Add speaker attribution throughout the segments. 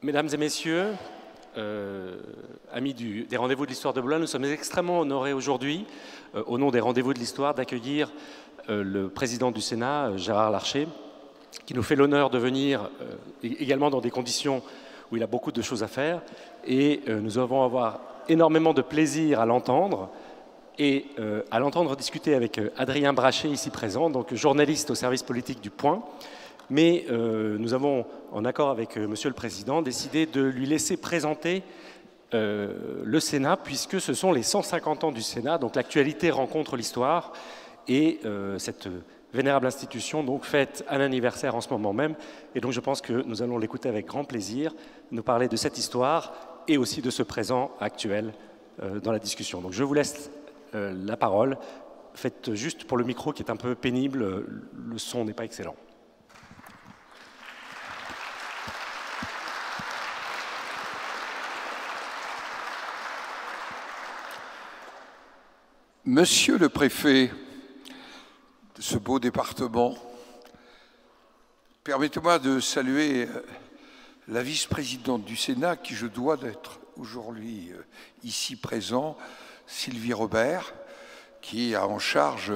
Speaker 1: Mesdames et messieurs, amis des Rendez-vous de l'Histoire de Bologne, nous sommes extrêmement honorés aujourd'hui, au nom des Rendez-vous de l'Histoire, d'accueillir le président du Sénat, Gérard Larcher, qui nous fait l'honneur de venir également dans des conditions où il a beaucoup de choses à faire. Et nous allons avoir énormément de plaisir à l'entendre et à l'entendre discuter avec Adrien Brachet, ici présent, donc journaliste au service politique du Point. Mais nous avons, en accord avec Monsieur le Président, décidé de lui laisser présenter le Sénat, puisque ce sont les 150 ans du Sénat, donc l'actualité rencontre l'histoire, et cette vénérable institution donc fête un anniversaire en ce moment même, et donc je pense que nous allons l'écouter avec grand plaisir, nous parler de cette histoire et aussi de ce présent actuel dans la discussion. Donc je vous laisse la parole. Faites juste pour le micro qui est un peu pénible, le son n'est pas excellent.
Speaker 2: Monsieur le préfet de ce beau département, permettez-moi de saluer la vice-présidente du Sénat, qui je dois d'être aujourd'hui ici présent, Sylvie Robert, qui a en charge,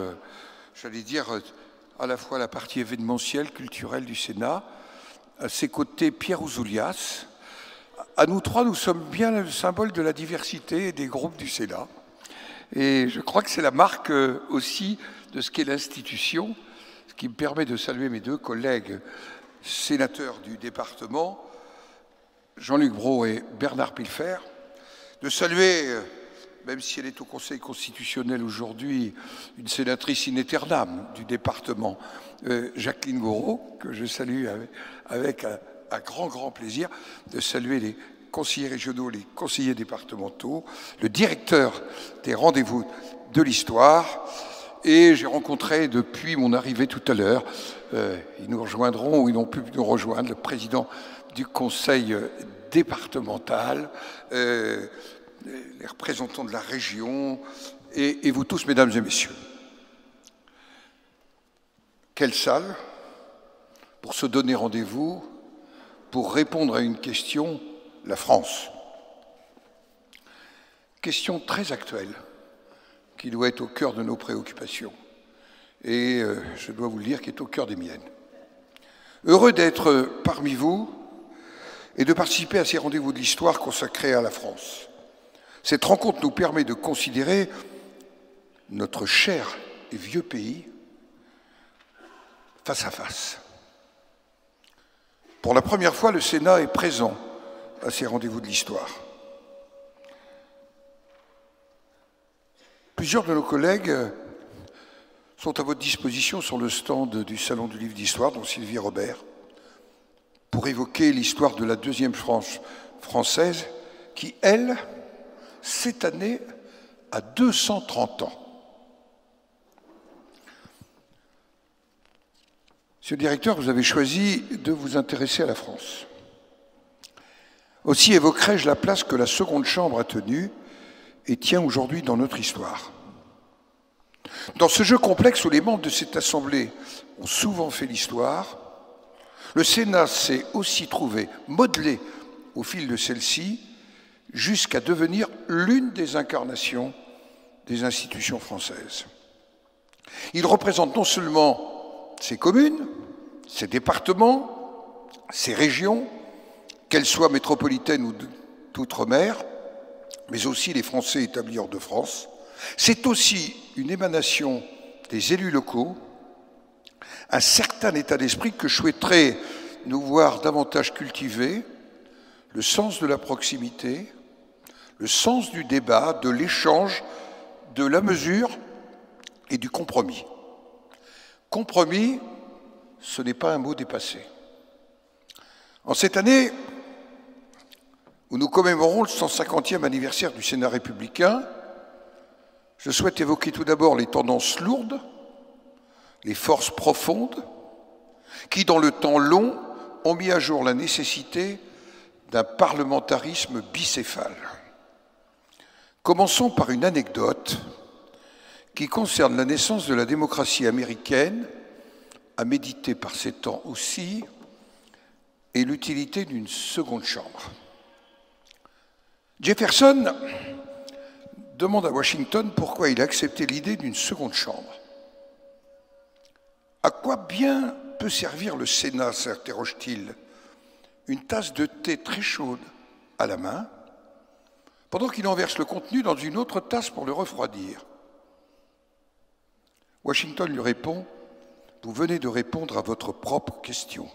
Speaker 2: j'allais dire, à la fois la partie événementielle, culturelle du Sénat. À ses côtés, Pierre Ouzoulias. À nous trois, nous sommes bien le symbole de la diversité des groupes du Sénat. Et je crois que c'est la marque aussi de ce qu'est l'institution, ce qui me permet de saluer mes deux collègues sénateurs du département, Jean-Luc Brault et Bernard Pillefer, de saluer, même si elle est au Conseil constitutionnel aujourd'hui, une sénatrice in aeternam du département, Jacqueline Gouraud, que je salue avec un grand plaisir, de saluer les conseillers régionaux, les conseillers départementaux, le directeur des Rendez-vous de l'Histoire. Et j'ai rencontré depuis mon arrivée tout à l'heure, ils nous rejoindront ou ils n'ont pu nous rejoindre, le président du conseil départemental, les représentants de la région et vous tous, mesdames et messieurs. Quelle salle pour se donner rendez-vous, pour répondre à une question, la France. Question très actuelle, qui doit être au cœur de nos préoccupations, et je dois vous le dire, qui est au cœur des miennes. Heureux d'être parmi vous et de participer à ces rendez-vous de l'histoire consacrés à la France. Cette rencontre nous permet de considérer notre cher et vieux pays face à face. Pour la première fois, le Sénat est présent à ces rendez-vous de l'histoire. Plusieurs de nos collègues sont à votre disposition sur le stand du Salon du Livre d'Histoire, dont Sylvie Robert, pour évoquer l'histoire de la deuxième France française, qui, elle, cette année, a 230 ans. Monsieur le directeur, vous avez choisi de vous intéresser à la France. Aussi évoquerai-je la place que la Seconde Chambre a tenue et tient aujourd'hui dans notre histoire. Dans ce jeu complexe où les membres de cette Assemblée ont souvent fait l'histoire, le Sénat s'est aussi trouvé modelé au fil de celle-ci jusqu'à devenir l'une des incarnations des institutions françaises. Il représente non seulement ses communes, ses départements, ses régions, qu'elles soient métropolitaines ou d'outre-mer, mais aussi les Français établis hors de France. C'est aussi une émanation des élus locaux, un certain état d'esprit que je souhaiterais nous voir davantage cultiver, le sens de la proximité, le sens du débat, de l'échange, de la mesure et du compromis. Compromis, ce n'est pas un mot dépassé. En cette année où nous commémorons le 150e anniversaire du Sénat républicain, je souhaite évoquer tout d'abord les tendances lourdes, les forces profondes, qui, dans le temps long, ont mis à jour la nécessité d'un parlementarisme bicéphale. Commençons par une anecdote qui concerne la naissance de la démocratie américaine à méditer par ces temps aussi est l'utilité d'une seconde chambre. Jefferson demande à Washington pourquoi il a accepté l'idée d'une seconde chambre. À quoi bien peut servir le Sénat, s'interroge-t-il, une tasse de thé très chaude à la main, pendant qu'il en verse le contenu dans une autre tasse pour le refroidir. Washington lui répond « Vous venez de répondre à votre propre question.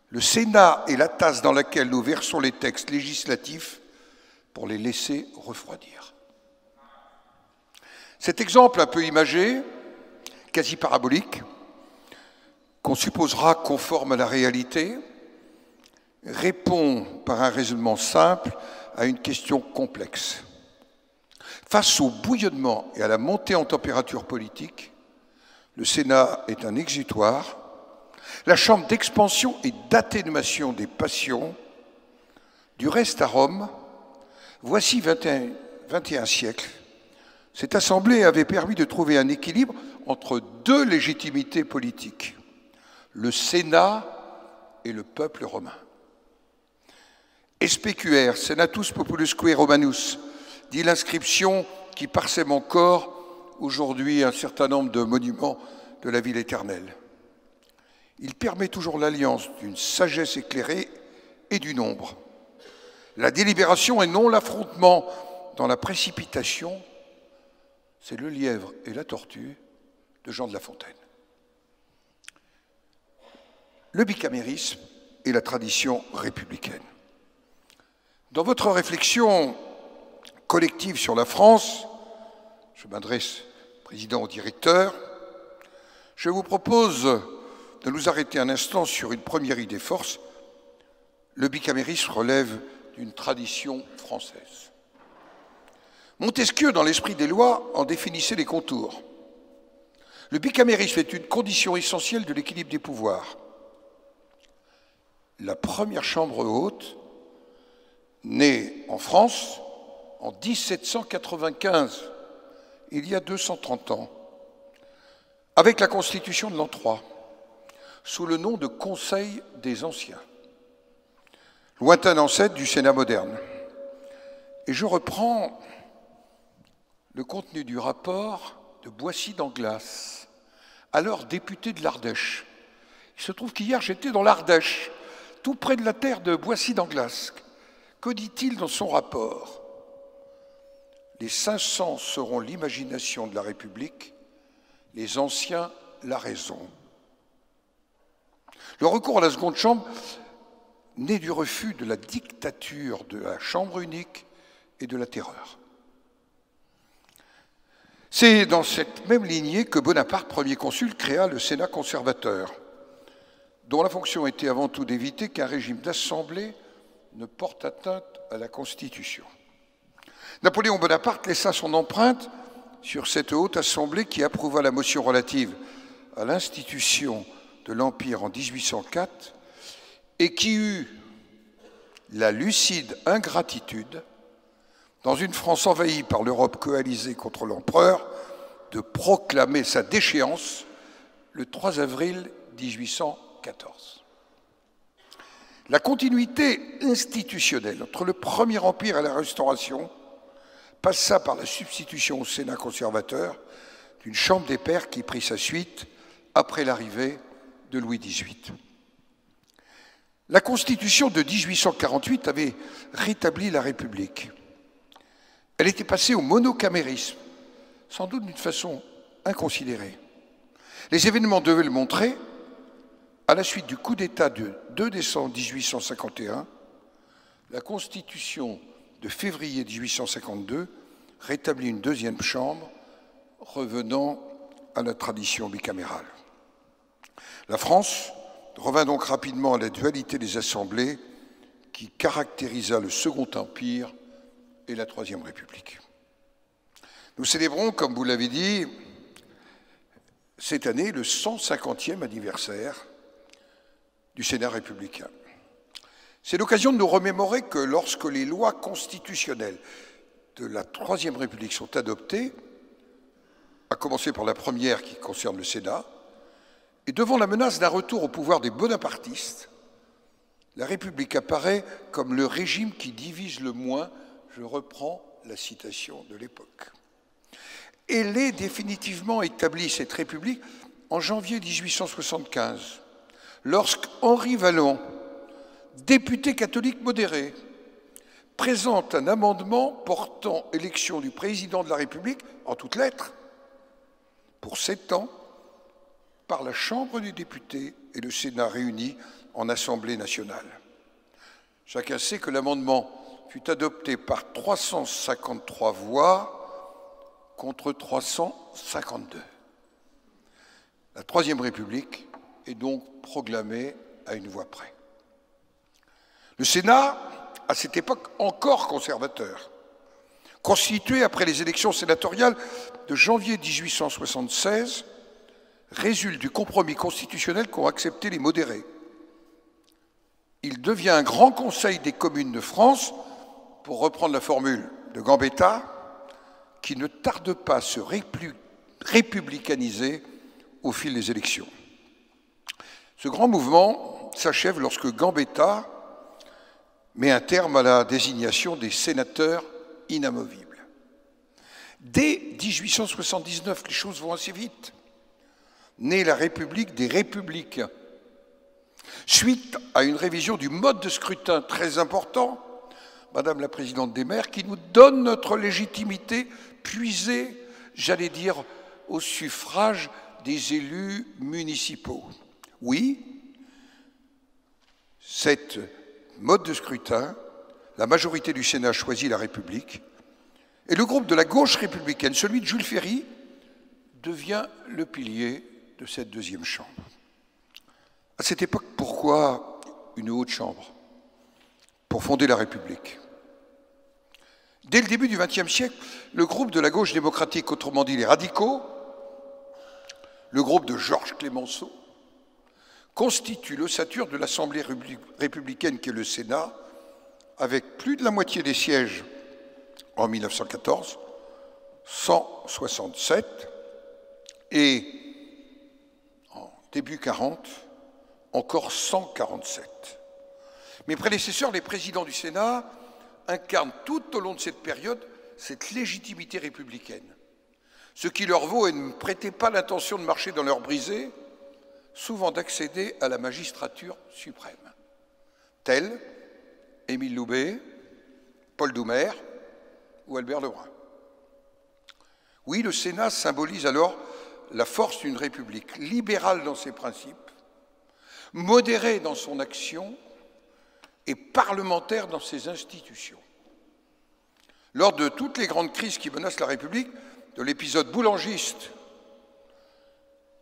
Speaker 2: Le Sénat est la tasse dans laquelle nous versons les textes législatifs pour les laisser refroidir. » Cet exemple un peu imagé, quasi parabolique, qu'on supposera conforme à la réalité, répond par un raisonnement simple à une question complexe. Face au bouillonnement et à la montée en température politique, le Sénat est un exutoire, la chambre d'expansion et d'atténuation des passions. Du reste, à Rome, voici 21 siècles, cette assemblée avait permis de trouver un équilibre entre deux légitimités politiques, le Sénat et le peuple romain. SPQR, Senatus Populusque Romanus, dit l'inscription qui parsème encore aujourd'hui un certain nombre de monuments de la ville éternelle. Il permet toujours l'alliance d'une sagesse éclairée et du nombre. La délibération et non l'affrontement dans la précipitation, c'est le lièvre et la tortue de Jean de La Fontaine. Le bicamérisme et la tradition républicaine. Dans votre réflexion collective sur la France, je m'adresse, président, au directeur, je vous propose de nous arrêter un instant sur une première idée force. Le bicamérisme relève d'une tradition française. Montesquieu, dans l'esprit des lois, en définissait les contours. Le bicamérisme est une condition essentielle de l'équilibre des pouvoirs. La première chambre haute, née en France en 1795, il y a 230 ans, avec la Constitution de l'an 3, sous le nom de Conseil des Anciens, lointain ancêtre du Sénat moderne. Et je reprends le contenu du rapport de Boissy d'Anglas, alors député de l'Ardèche. Il se trouve qu'hier, j'étais dans l'Ardèche, tout près de la terre de Boissy d'Anglas. Que dit-il dans son rapport? Les 500 seront l'imagination de la République, les anciens la raison. Le recours à la seconde chambre naît du refus de la dictature de la chambre unique et de la terreur. C'est dans cette même lignée que Bonaparte, premier consul, créa le Sénat conservateur, dont la fonction était avant tout d'éviter qu'un régime d'assemblée ne porte atteinte à la Constitution. Napoléon Bonaparte laissa son empreinte sur cette haute assemblée qui approuva la motion relative à l'institution de l'Empire en 1804 et qui eut la lucide ingratitude, dans une France envahie par l'Europe coalisée contre l'empereur, de proclamer sa déchéance le 3 avril 1814. La continuité institutionnelle entre le Premier Empire et la Restauration passa par la substitution au Sénat conservateur d'une Chambre des pairs qui prit sa suite après l'arrivée de Louis XVIII. La Constitution de 1848 avait rétabli la République. Elle était passée au monocamérisme, sans doute d'une façon inconsidérée. Les événements devaient le montrer. À la suite du coup d'État de 2 décembre 1851, la Constitution de février 1852 rétablit une deuxième chambre, revenant à la tradition bicamérale. La France revint donc rapidement à la dualité des assemblées qui caractérisa le Second Empire et la Troisième République. Nous célébrons, comme vous l'avez dit, cette année le 150e anniversaire du Sénat républicain. C'est l'occasion de nous remémorer que lorsque les lois constitutionnelles de la Troisième République sont adoptées, à commencer par la première qui concerne le Sénat, Et devant la menace d'un retour au pouvoir des bonapartistes, la République apparaît comme le régime qui divise le moins. Je reprends la citation de l'époque. Elle est définitivement établie, cette République, en janvier 1875, lorsqu'Henri Vallon, député catholique modéré, présente un amendement portant élection du président de la République, en toutes lettres, pour 7 ans, par la Chambre des députés et le Sénat réunis en Assemblée nationale. Chacun sait que l'amendement fut adopté par 353 voix contre 352. La Troisième République est donc proclamée à une voix près. Le Sénat, à cette époque encore conservateur, constitué après les élections sénatoriales de janvier 1876, résulte du compromis constitutionnel qu'ont accepté les modérés. Il devient un grand conseil des communes de France, pour reprendre la formule de Gambetta, qui ne tarde pas à se républicaniser au fil des élections. Ce grand mouvement s'achève lorsque Gambetta met un terme à la désignation des sénateurs inamovibles. Dès 1879, les choses vont assez vite. Naît la République des Républicains. Suite à une révision du mode de scrutin très important, Madame la Présidente des maires, qui nous donne notre légitimité puisée, j'allais dire, au suffrage des élus municipaux. Oui, cette mode de scrutin, la majorité du Sénat choisit la République, et le groupe de la gauche républicaine, celui de Jules Ferry, devient le pilier de cette deuxième chambre. À cette époque, pourquoi une haute chambre? Pour fonder la République. Dès le début du XXe siècle, le groupe de la gauche démocratique, autrement dit les radicaux, le groupe de Georges Clemenceau, constitue l'ossature de l'Assemblée républicaine qui est le Sénat, avec plus de la moitié des sièges en 1914, 167, et en début 40, encore 147. Mes prédécesseurs, les présidents du Sénat, incarnent tout au long de cette période cette légitimité républicaine. Ce qui leur vaut, et ne prêtez pas l'intention de marcher dans leur brisée, souvent d'accéder à la magistrature suprême. Tels Émile Loubet, Paul Doumer ou Albert Lebrun. Oui, le Sénat symbolise alors la force d'une république libérale dans ses principes, modérée dans son action et parlementaire dans ses institutions. Lors de toutes les grandes crises qui menacent la République, de l'épisode boulangiste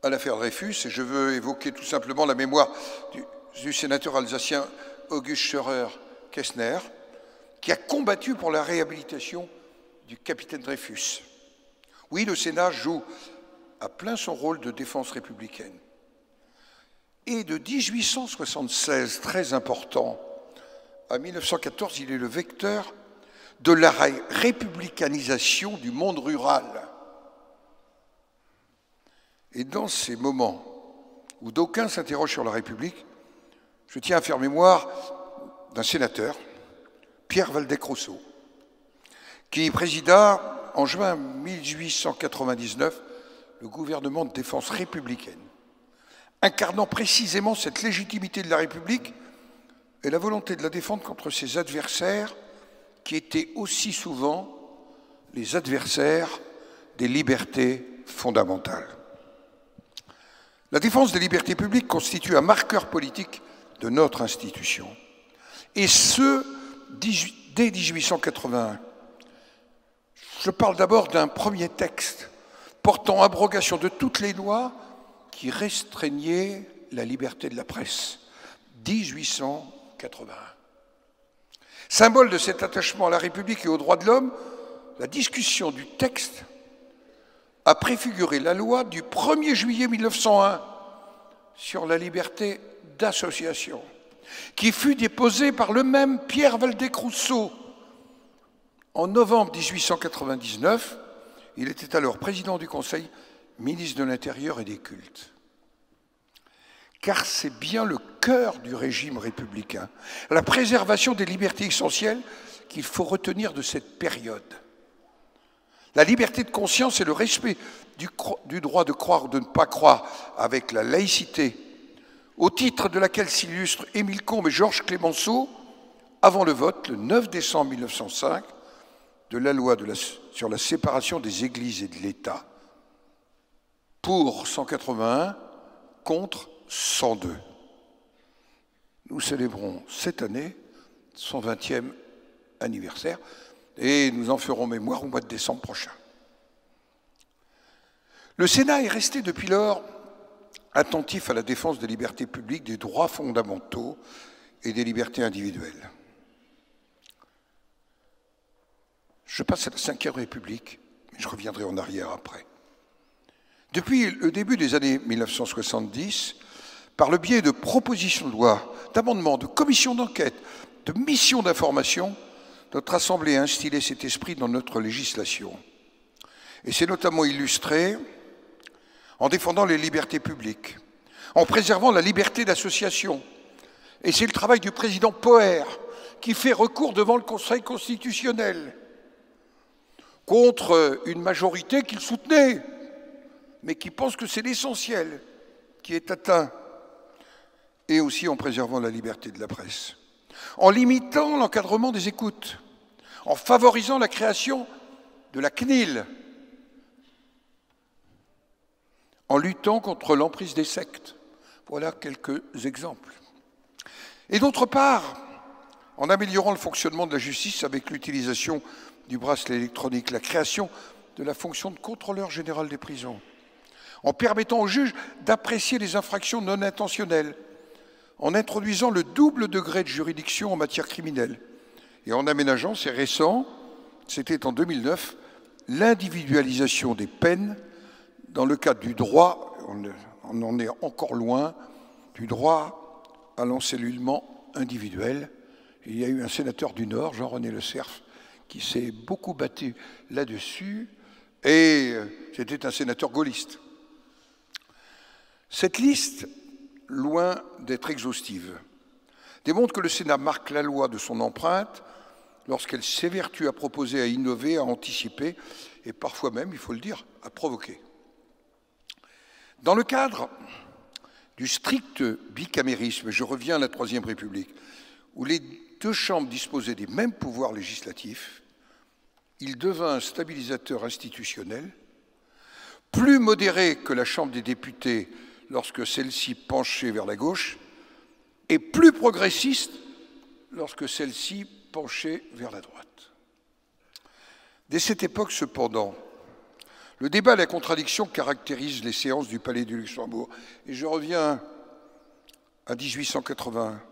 Speaker 2: à l'affaire Dreyfus, et je veux évoquer tout simplement la mémoire du sénateur alsacien August Scheurer-Kessner, qui a combattu pour la réhabilitation du capitaine Dreyfus. Oui, le Sénat joue à plein son rôle de défense républicaine. Et de 1876, très important, à 1914, il est le vecteur de la républicanisation du monde rural. Et dans ces moments où d'aucuns s'interrogent sur la République, je tiens à faire mémoire d'un sénateur, Pierre Waldeck-Rousseau, qui présida en juin 1899 le gouvernement de défense républicaine, incarnant précisément cette légitimité de la République et la volonté de la défendre contre ses adversaires, qui étaient aussi souvent les adversaires des libertés fondamentales. La défense des libertés publiques constitue un marqueur politique de notre institution, et ce, dès 1881. Je parle d'abord d'un premier texte portant abrogation de toutes les lois qui restreignaient la liberté de la presse, 1881. Symbole de cet attachement à la République et aux droits de l'homme, la discussion du texte a préfiguré la loi du 1er juillet 1901 sur la liberté d'association, qui fut déposée par le même Pierre Waldeck-Rousseau. En novembre 1899, il était alors président du Conseil, ministre de l'Intérieur et des Cultes. car c'est bien le cœur du régime républicain, la préservation des libertés essentielles qu'il faut retenir de cette période. La liberté de conscience et le respect du droit de croire ou de ne pas croire, avec la laïcité, au titre de laquelle s'illustrent Émile Combes et Georges Clemenceau, avant le vote, le 9 décembre 1905, de la loi sur la séparation des églises et de l'État, pour 181, contre 102. Nous célébrons cette année son 20e anniversaire et nous en ferons mémoire au mois de décembre prochain. Le Sénat est resté depuis lors attentif à la défense des libertés publiques, des droits fondamentaux et des libertés individuelles. Je passe à la Ve République, mais je reviendrai en arrière après. Depuis le début des années 1970, par le biais de propositions de loi, d'amendements, de commissions d'enquête, de missions d'information, notre Assemblée a instillé cet esprit dans notre législation. Et c'est notamment illustré en défendant les libertés publiques, en préservant la liberté d'association. Et c'est le travail du président Poher qui fait recours devant le Conseil constitutionnel contre une majorité qu'il soutenait, mais qui pense que c'est l'essentiel qui est atteint, et aussi en préservant la liberté de la presse, en limitant l'encadrement des écoutes, en favorisant la création de la CNIL, en luttant contre l'emprise des sectes. Voilà quelques exemples. Et d'autre part, en améliorant le fonctionnement de la justice avec l'utilisation du bracelet électronique, la création de la fonction de contrôleur général des prisons, en permettant aux juges d'apprécier les infractions non intentionnelles, en introduisant le double degré de juridiction en matière criminelle et en aménageant, c'est récent, c'était en 2009, l'individualisation des peines dans le cadre du droit, on en est encore loin, du droit à l'encellulement individuel. Et il y a eu un sénateur du Nord, Jean-René Le Cerf, qui s'est beaucoup battu là-dessus, et c'était un sénateur gaulliste. Cette liste, loin d'être exhaustive, démontre que le Sénat marque la loi de son empreinte lorsqu'elle s'évertue à proposer, à innover, à anticiper, et parfois même, il faut le dire, à provoquer. Dans le cadre du strict bicamérisme, je reviens à la Troisième République, où les deux chambres disposaient des mêmes pouvoirs législatifs, il devint un stabilisateur institutionnel, plus modéré que la Chambre des députés lorsque celle-ci penchait vers la gauche, et plus progressiste lorsque celle-ci penchait vers la droite. Dès cette époque, cependant, le débat et la contradiction caractérisent les séances du Palais du Luxembourg. Et je reviens à 1881.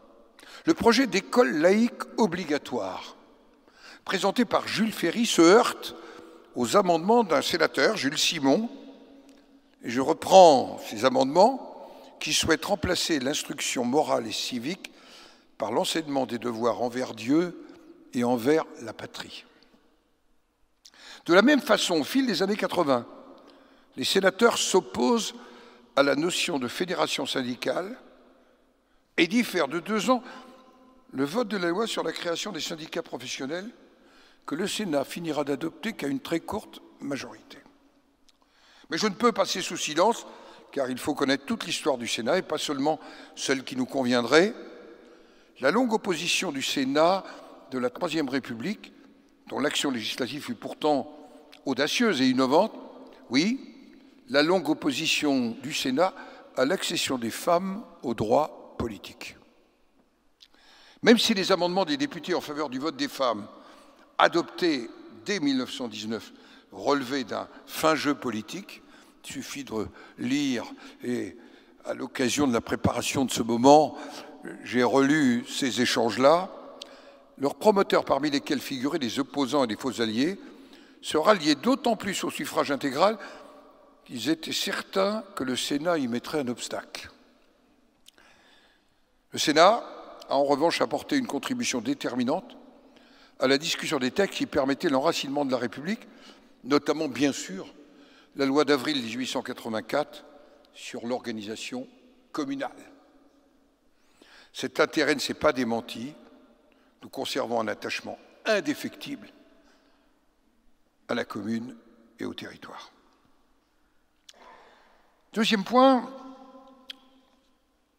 Speaker 2: Le projet d'école laïque obligatoire, présenté par Jules Ferry, se heurte aux amendements d'un sénateur, Jules Simon, et je reprends ces amendements, qui souhaitent remplacer l'instruction morale et civique par l'enseignement des devoirs envers Dieu et envers la patrie. De la même façon, au fil des années 80, les sénateurs s'opposent à la notion de fédération syndicale et diffèrent de 2 ans le vote de la loi sur la création des syndicats professionnels que le Sénat finira d'adopter qu'à une très courte majorité. Mais je ne peux passer sous silence, car il faut connaître toute l'histoire du Sénat et pas seulement celle qui nous conviendrait, la longue opposition du Sénat de la Troisième République, dont l'action législative fut pourtant audacieuse et innovante, oui, la longue opposition du Sénat à l'accession des femmes aux droits politiques. Même si les amendements des députés en faveur du vote des femmes, adoptés dès 1919, relevaient d'un fin jeu politique, il suffit de lire, et à l'occasion de la préparation de ce moment, j'ai relu ces échanges-là, leurs promoteurs, parmi lesquels figuraient des opposants et des faux alliés, se ralliaient d'autant plus au suffrage intégral qu'ils étaient certains que le Sénat y mettrait un obstacle. Le Sénat a en revanche apporté une contribution déterminante à la discussion des textes qui permettaient l'enracinement de la République, notamment, bien sûr, la loi d'avril 1884 sur l'organisation communale. Cet intérêt ne s'est pas démenti. Nous conservons un attachement indéfectible à la commune et au territoire. Deuxième point,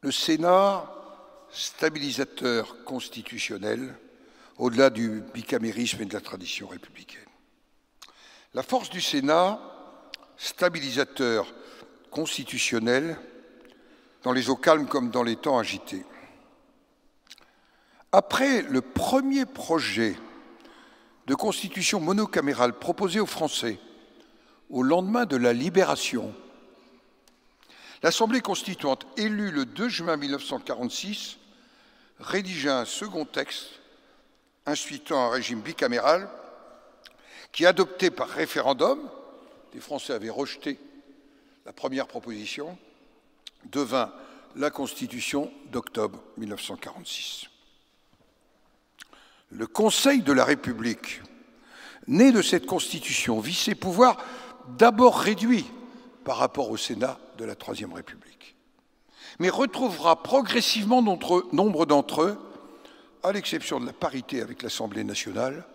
Speaker 2: le Sénat, stabilisateur constitutionnel, au-delà du bicamérisme et de la tradition républicaine. La force du Sénat, stabilisateur constitutionnel, dans les eaux calmes comme dans les temps agités. Après le premier projet de constitution monocamérale proposé aux Français au lendemain de la Libération, l'Assemblée constituante, élue le 2 juin 1946, rédigea un second texte instituant un régime bicaméral qui, adopté par référendum, les Français avaient rejeté la première proposition, devint la Constitution d'octobre 1946. Le Conseil de la République, né de cette Constitution, vit ses pouvoirs d'abord réduits par rapport au Sénat de la Troisième République, mais retrouvera progressivement nombre d'entre eux, à l'exception de la parité avec l'Assemblée nationale,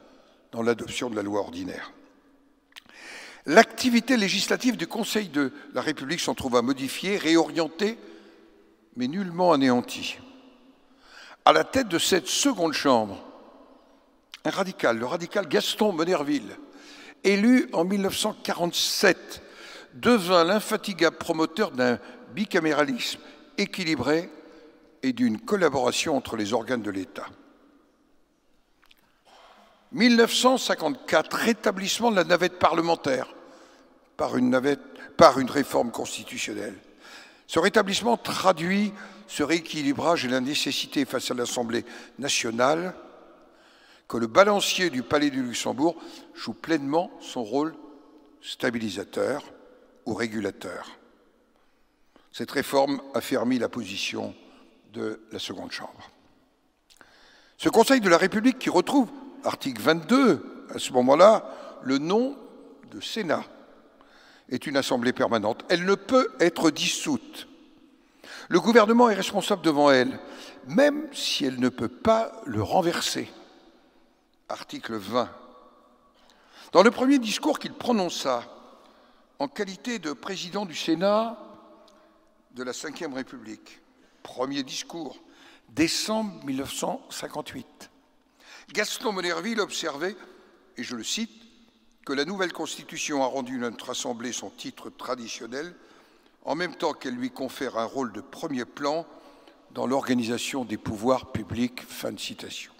Speaker 2: dans l'adoption de la loi ordinaire. L'activité législative du Conseil de la République s'en trouva modifiée, réorientée, mais nullement anéantie. À la tête de cette seconde chambre, un radical, le radical Gaston Monnerville, élu en 1947, devint l'infatigable promoteur d'un bicaméralisme équilibré et d'une collaboration entre les organes de l'État. 1954, rétablissement de la navette parlementaire par une réforme constitutionnelle. Ce rétablissement traduit ce rééquilibrage et la nécessité face à l'Assemblée nationale que le balancier du Palais du Luxembourg joue pleinement son rôle stabilisateur ou régulateur. Cette réforme affermit la position de la seconde chambre. Ce Conseil de la République, qui retrouve, article 22, à ce moment-là, le nom de Sénat, est une assemblée permanente. Elle ne peut être dissoute. Le gouvernement est responsable devant elle, même si elle ne peut pas le renverser. Article 20. Dans le premier discours qu'il prononça, en qualité de président du Sénat de la Ve République, premier discours, décembre 1958, Gaston Monnerville observait, et je le cite, que la nouvelle Constitution a rendu notre Assemblée son titre traditionnel, en même temps qu'elle lui confère un rôle de premier plan dans l'organisation des pouvoirs publics. Fin de citation.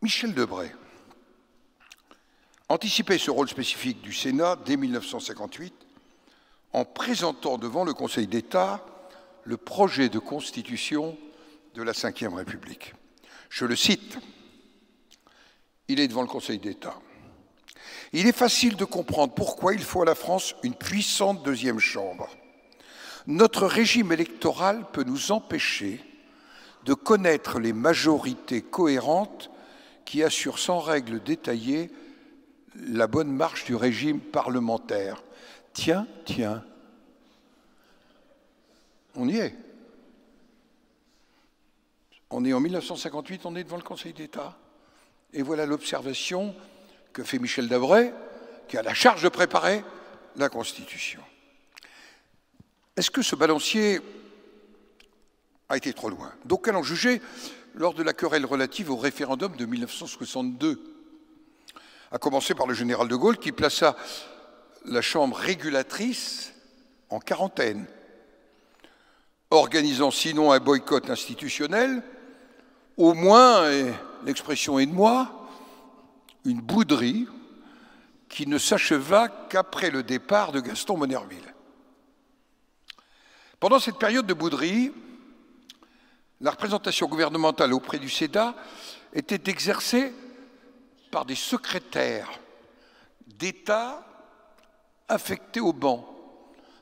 Speaker 2: Michel Debré anticipait ce rôle spécifique du Sénat dès 1958 en présentant devant le Conseil d'État le projet de constitution de la Ve République. Je le cite, il est devant le Conseil d'État. Il est facile de comprendre pourquoi il faut à la France une puissante deuxième chambre. Notre régime électoral peut nous empêcher de connaître les majorités cohérentes qui assurent sans règles détaillées la bonne marche du régime parlementaire. Tiens, tiens, on y est. On est en 1958, on est devant le Conseil d'État. Et voilà l'observation que fait Michel Debré, qui a la charge de préparer la Constitution. Est-ce que ce balancier a été trop loin? D'aucuns l'ont jugé lors de la querelle relative au référendum de 1962, à commencer par le général de Gaulle, qui plaça la Chambre régulatrice en quarantaine, organisant sinon un boycott institutionnel, au moins, et l'expression est de moi, une bouderie qui ne s'acheva qu'après le départ de Gaston Monnerville. Pendant cette période de bouderie, la représentation gouvernementale auprès du Sénat était exercée par des secrétaires d'État affectés au banc,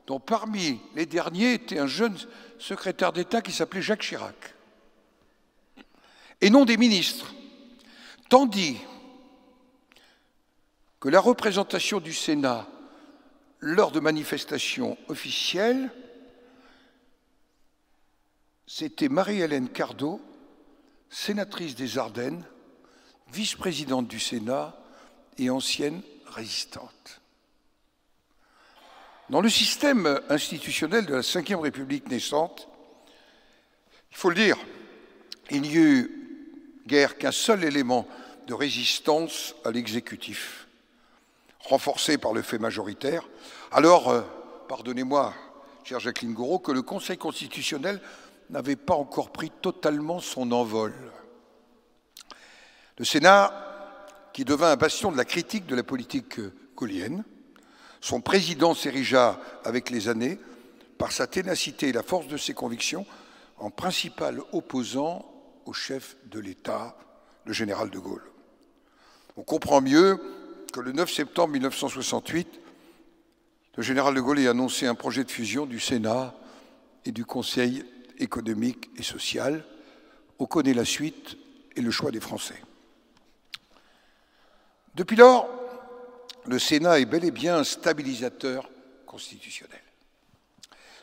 Speaker 2: dont parmi les derniers était un jeune secrétaire d'État qui s'appelait Jacques Chirac, et non des ministres, tandis que la représentation du Sénat lors de manifestations officielles c'était Marie-Hélène Cardot, sénatrice des Ardennes, vice-présidente du Sénat et ancienne résistante. Dans le système institutionnel de la Ve République naissante, il faut le dire, il n'y eut guère qu'un seul élément de résistance à l'exécutif, renforcé par le fait majoritaire. Alors, pardonnez-moi, chère Jacqueline Gouraud, que le Conseil constitutionnel n'avait pas encore pris totalement son envol. Le Sénat, qui devint un bastion de la critique de la politique gaullienne, son président s'érigea avec les années, par sa ténacité et la force de ses convictions, en principal opposant au chef de l'État, le général de Gaulle. On comprend mieux que le 9 septembre 1968, le général de Gaulle ait annoncé un projet de fusion du Sénat et du Conseil économique et social. On connaît la suite et le choix des Français. Depuis lors, le Sénat est bel et bien un stabilisateur constitutionnel.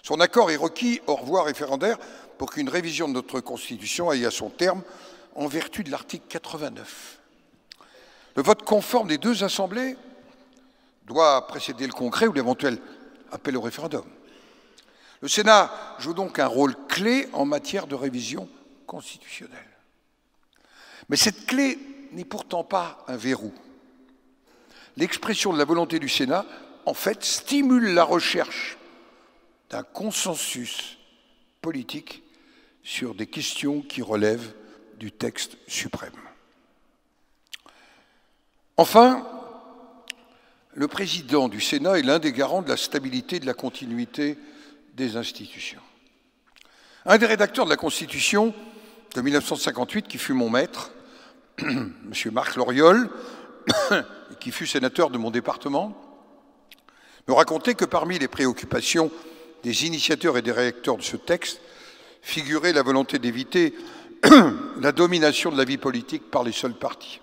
Speaker 2: Son accord est requis hors voie référendaire pour qu'une révision de notre Constitution aille à son terme en vertu de l'article 89. Le vote conforme des deux assemblées doit précéder le concret ou l'éventuel appel au référendum. Le Sénat joue donc un rôle clé en matière de révision constitutionnelle. Mais cette clé n'est pourtant pas un verrou. L'expression de la volonté du Sénat, en fait, stimule la recherche d'un consensus politique sur des questions qui relèvent du texte suprême. Enfin, le président du Sénat est l'un des garants de la stabilité et de la continuité des institutions. Un des rédacteurs de la Constitution de 1958, qui fut mon maître, M. Marc Loriol, qui fut sénateur de mon département, me racontait que parmi les préoccupations des initiateurs et des rédacteurs de ce texte figurait la volonté d'éviter la domination de la vie politique par les seuls partis.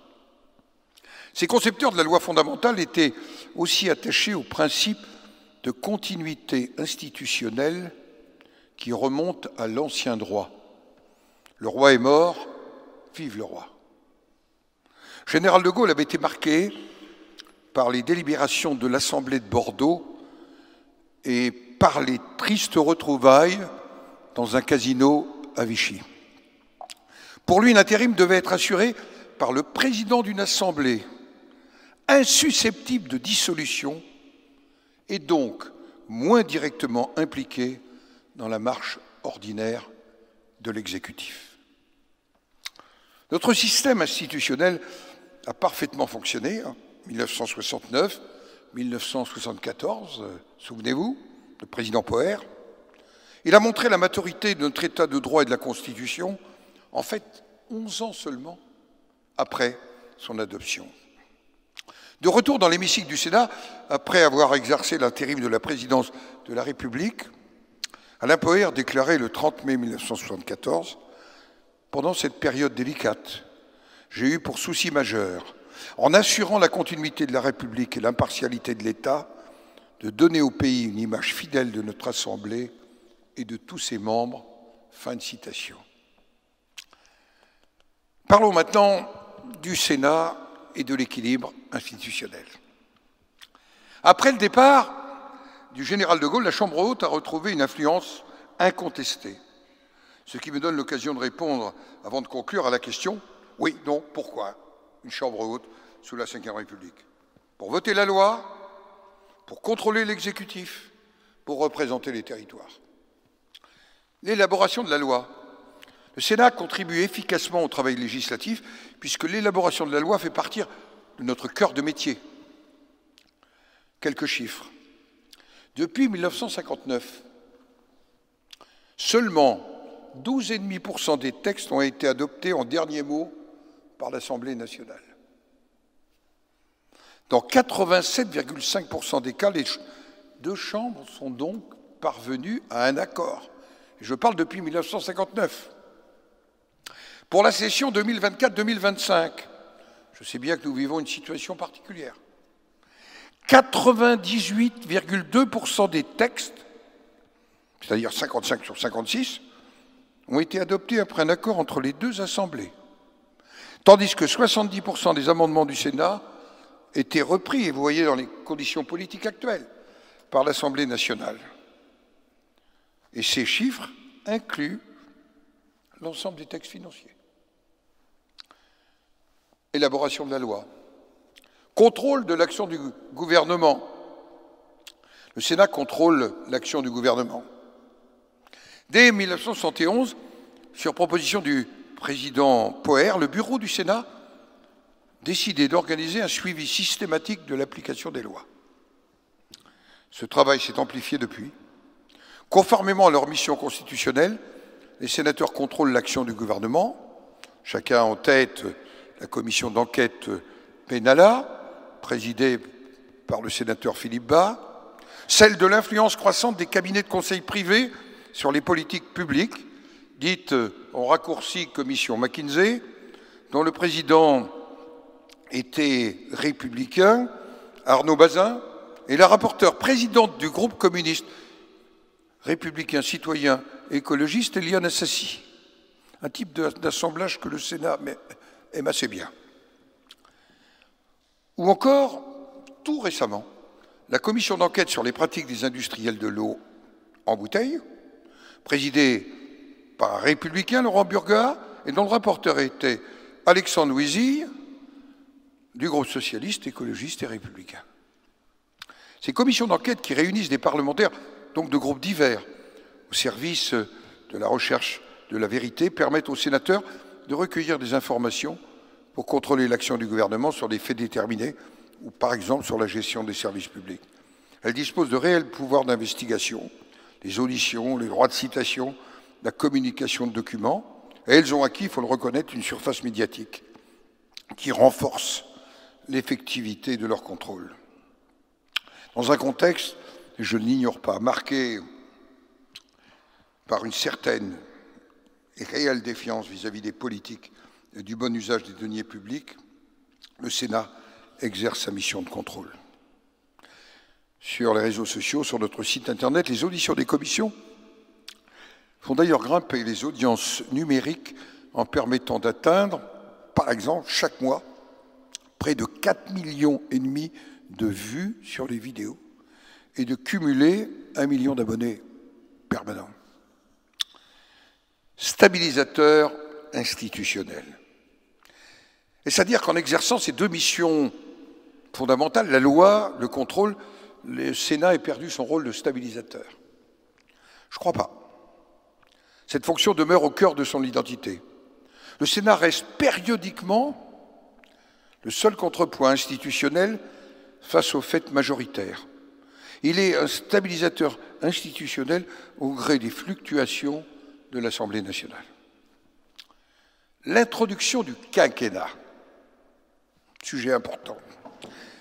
Speaker 2: Ces concepteurs de la loi fondamentale étaient aussi attachés au principe de continuité institutionnelle qui remonte à l'ancien droit. Le roi est mort, vive le roi. Général de Gaulle avait été marqué par les délibérations de l'Assemblée de Bordeaux et par les tristes retrouvailles dans un casino à Vichy. Pour lui, l'intérim devait être assuré par le président d'une assemblée insusceptible de dissolution et donc moins directement impliqué dans la marche ordinaire de l'exécutif. Notre système institutionnel a parfaitement fonctionné, 1969, 1974, souvenez-vous, le président Poher. Il a montré la maturité de notre État de droit et de la Constitution, en fait, 11 ans seulement après son adoption. De retour dans l'hémicycle du Sénat, après avoir exercé l'intérim de la présidence de la République, Alain Poher déclarait le 30 mai 1974 « Pendant cette période délicate, j'ai eu pour souci majeur, en assurant la continuité de la République et l'impartialité de l'État, de donner au pays une image fidèle de notre Assemblée et de tous ses membres. » Fin de citation. Parlons maintenant du Sénat et de l'équilibre institutionnel. Après le départ du général de Gaulle, la Chambre haute a retrouvé une influence incontestée, ce qui me donne l'occasion de répondre, avant de conclure, à la question « Oui, non, pourquoi une Chambre haute sous la Ve République ?» Pour voter la loi, pour contrôler l'exécutif, pour représenter les territoires. L'élaboration de la loi. Le Sénat contribue efficacement au travail législatif puisque l'élaboration de la loi fait partie de notre cœur de métier. Quelques chiffres. Depuis 1959, seulement 12,5% des textes ont été adoptés en dernier mot par l'Assemblée nationale. Dans 87,5% des cas, les deux chambres sont donc parvenues à un accord. Je parle depuis 1959. Pour la session 2024-2025, je sais bien que nous vivons une situation particulière. 98,2% des textes, c'est-à-dire 55 sur 56, ont été adoptés après un accord entre les deux assemblées, tandis que 70% des amendements du Sénat étaient repris, et vous voyez dans les conditions politiques actuelles, par l'Assemblée nationale. Et ces chiffres incluent l'ensemble des textes financiers. Élaboration de la loi. Contrôle de l'action du gouvernement. Le Sénat contrôle l'action du gouvernement. Dès 1971, sur proposition du président Poher, le bureau du Sénat décidait d'organiser un suivi systématique de l'application des lois. Ce travail s'est amplifié depuis. Conformément à leur mission constitutionnelle, les sénateurs contrôlent l'action du gouvernement, chacun en tête la commission d'enquête Pénala, présidée par le sénateur Philippe Bas, celle de l'influence croissante des cabinets de conseil privés sur les politiques publiques, dite en raccourci commission McKinsey, dont le président était républicain, Arnaud Bazin, et la rapporteure présidente du groupe communiste républicain, citoyen, écologiste, Éliane Assassi. Un type d'assemblage que le Sénat aime assez bien. Ou encore, tout récemment, la commission d'enquête sur les pratiques des industriels de l'eau en bouteille, présidée par un républicain, Laurent Burgat, et dont le rapporteur était Alexandre Louisy, du groupe socialiste, écologiste et républicain. Ces commissions d'enquête qui réunissent des parlementaires, donc de groupes divers, au service de la recherche de la vérité, permettent aux sénateurs de recueillir des informations pour contrôler l'action du gouvernement sur des faits déterminés ou par exemple sur la gestion des services publics. Elles disposent de réels pouvoirs d'investigation, les auditions, les droits de citation, la communication de documents, et elles ont acquis, il faut le reconnaître, une surface médiatique qui renforce l'effectivité de leur contrôle. Dans un contexte, je ne l'ignore pas, marqué par une certaine et réelle défiance vis-à-vis des politiques et du bon usage des deniers publics, le Sénat exerce sa mission de contrôle. Sur les réseaux sociaux, sur notre site internet, les auditions des commissions font d'ailleurs grimper les audiences numériques en permettant d'atteindre, par exemple, chaque mois, près de 4,5 millions de vues sur les vidéos et de cumuler 1 million d'abonnés permanents. Stabilisateur institutionnel. Et c'est-à-dire qu'en exerçant ces deux missions fondamentales, la loi, le contrôle, le Sénat a perdu son rôle de stabilisateur. Je ne crois pas. Cette fonction demeure au cœur de son identité. Le Sénat reste périodiquement le seul contrepoint institutionnel face aux faits majoritaires. Il est un stabilisateur institutionnel au gré des fluctuations de l'Assemblée nationale. L'introduction du quinquennat, sujet important.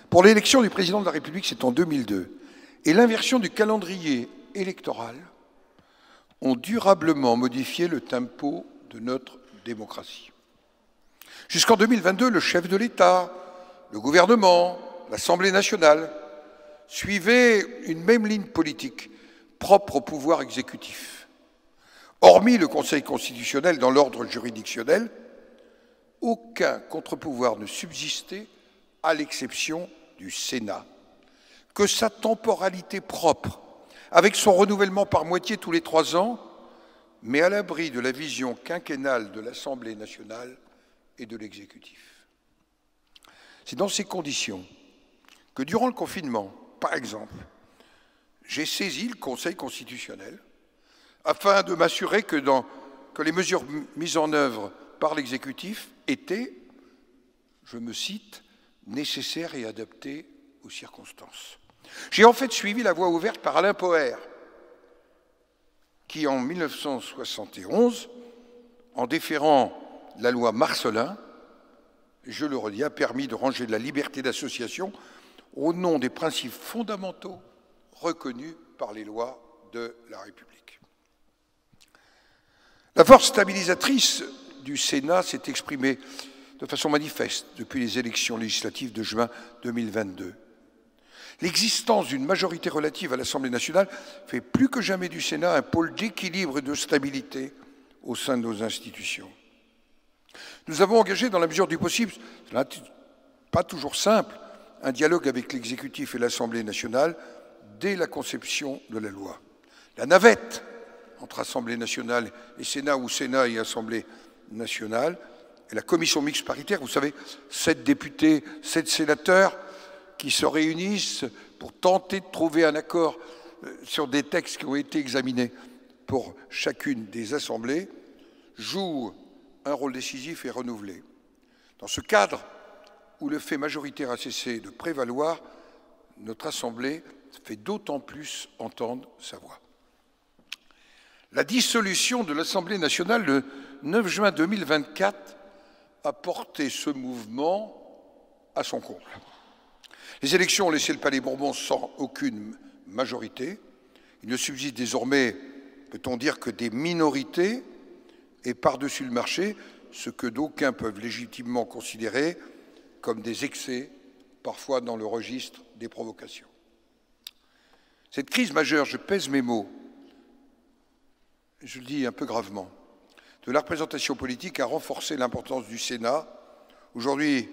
Speaker 2: Pour l'élection du président de la République, c'est en 2002, et l'inversion du calendrier électoral ont durablement modifié le tempo de notre démocratie. Jusqu'en 2022, le chef de l'État, le gouvernement, l'Assemblée nationale suivaient une même ligne politique propre au pouvoir exécutif. Hormis le Conseil constitutionnel dans l'ordre juridictionnel, aucun contre-pouvoir ne subsistait à l'exception du Sénat, que sa temporalité propre, avec son renouvellement par moitié tous les 3 ans, met à l'abri de la vision quinquennale de l'Assemblée nationale et de l'exécutif. C'est dans ces conditions que, durant le confinement, par exemple, j'ai saisi le Conseil constitutionnel afin de m'assurer que les mesures mises en œuvre par l'exécutif étaient, je me cite, nécessaires et adaptées aux circonstances. J'ai en fait suivi la voie ouverte par Alain Poher, qui en 1971, en déférant la loi Marcellin, je le redis, a permis de ranger de la liberté d'association au nom des principes fondamentaux reconnus par les lois de la République. La force stabilisatrice du Sénat s'est exprimée de façon manifeste depuis les élections législatives de juin 2022. L'existence d'une majorité relative à l'Assemblée nationale fait plus que jamais du Sénat un pôle d'équilibre et de stabilité au sein de nos institutions. Nous avons engagé, dans la mesure du possible, ce n'est pas toujours simple, un dialogue avec l'exécutif et l'Assemblée nationale dès la conception de la loi. La navette entre Assemblée nationale et Sénat, ou Sénat et Assemblée nationale, et la commission mixte paritaire, vous savez, 7 députés, 7 sénateurs qui se réunissent pour tenter de trouver un accord sur des textes qui ont été examinés pour chacune des assemblées, joue un rôle décisif et renouvelé. Dans ce cadre où le fait majoritaire a cessé de prévaloir, notre Assemblée fait d'autant plus entendre sa voix. La dissolution de l'Assemblée nationale le 9 juin 2024 a porté ce mouvement à son comble. Les élections ont laissé le Palais Bourbon sans aucune majorité. Il ne subsiste désormais, peut-on dire, que des minorités et par-dessus le marché, ce que d'aucuns peuvent légitimement considérer comme des excès, parfois dans le registre des provocations. Cette crise majeure, je pèse mes mots, je le dis un peu gravement, de la représentation politique a renforcé l'importance du Sénat, aujourd'hui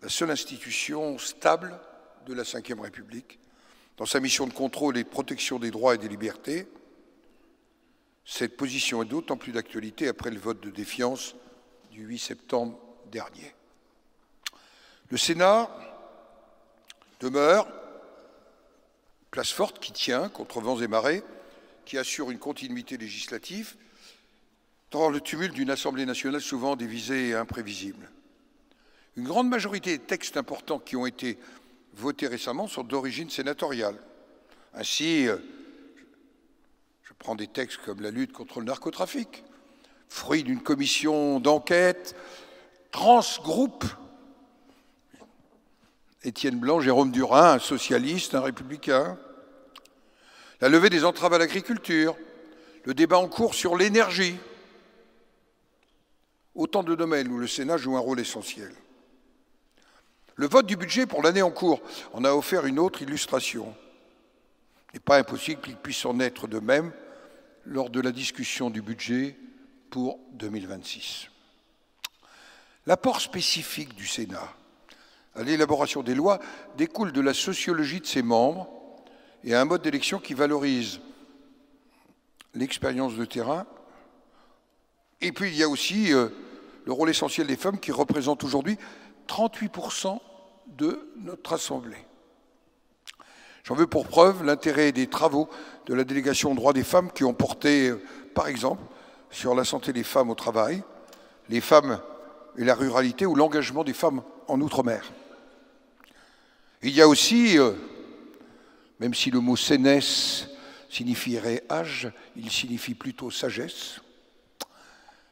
Speaker 2: la seule institution stable de la Ve République, dans sa mission de contrôle et de protection des droits et des libertés. Cette position est d'autant plus d'actualité après le vote de défiance du 8 septembre dernier. Le Sénat demeure place forte qui tient contre vents et marées, qui assure une continuité législative dans le tumulte d'une Assemblée nationale souvent divisée et imprévisible. Une grande majorité des textes importants qui ont été votés récemment sont d'origine sénatoriale. Ainsi, je prends des textes comme la lutte contre le narcotrafic, fruit d'une commission d'enquête transgroupe. Étienne Blanc, Jérôme Durain, un socialiste, un républicain. La levée des entraves à l'agriculture, le débat en cours sur l'énergie. Autant de domaines où le Sénat joue un rôle essentiel. Le vote du budget pour l'année en cours en a offert une autre illustration. Il n'est pas impossible qu'il puisse en être de même lors de la discussion du budget pour 2026. L'apport spécifique du Sénat à l'élaboration des lois découle de la sociologie de ses membres et à un mode d'élection qui valorise l'expérience de terrain. Et puis il y a aussi le rôle essentiel des femmes qui représentent aujourd'hui 38% de notre Assemblée. J'en veux pour preuve l'intérêt des travaux de la délégation aux droits des femmes qui ont porté, par exemple, sur la santé des femmes au travail, les femmes et la ruralité ou l'engagement des femmes en Outre-mer. Il y a aussi, même si le mot sénesse signifierait âge, il signifie plutôt sagesse,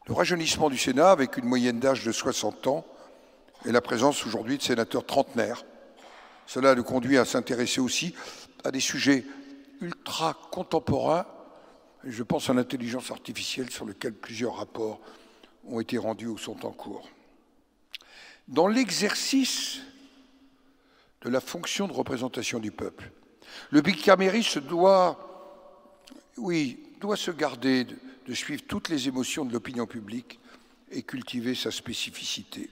Speaker 2: le rajeunissement du Sénat avec une moyenne d'âge de 60 ans et la présence aujourd'hui de sénateurs trentenaires. Cela nous conduit à s'intéresser aussi à des sujets ultra contemporains, et je pense à l'intelligence artificielle sur lequel plusieurs rapports ont été rendus ou sont en cours. Dans l'exercice de la fonction de représentation du peuple, le bicamérisme doit se garder de suivre toutes les émotions de l'opinion publique et cultiver sa spécificité.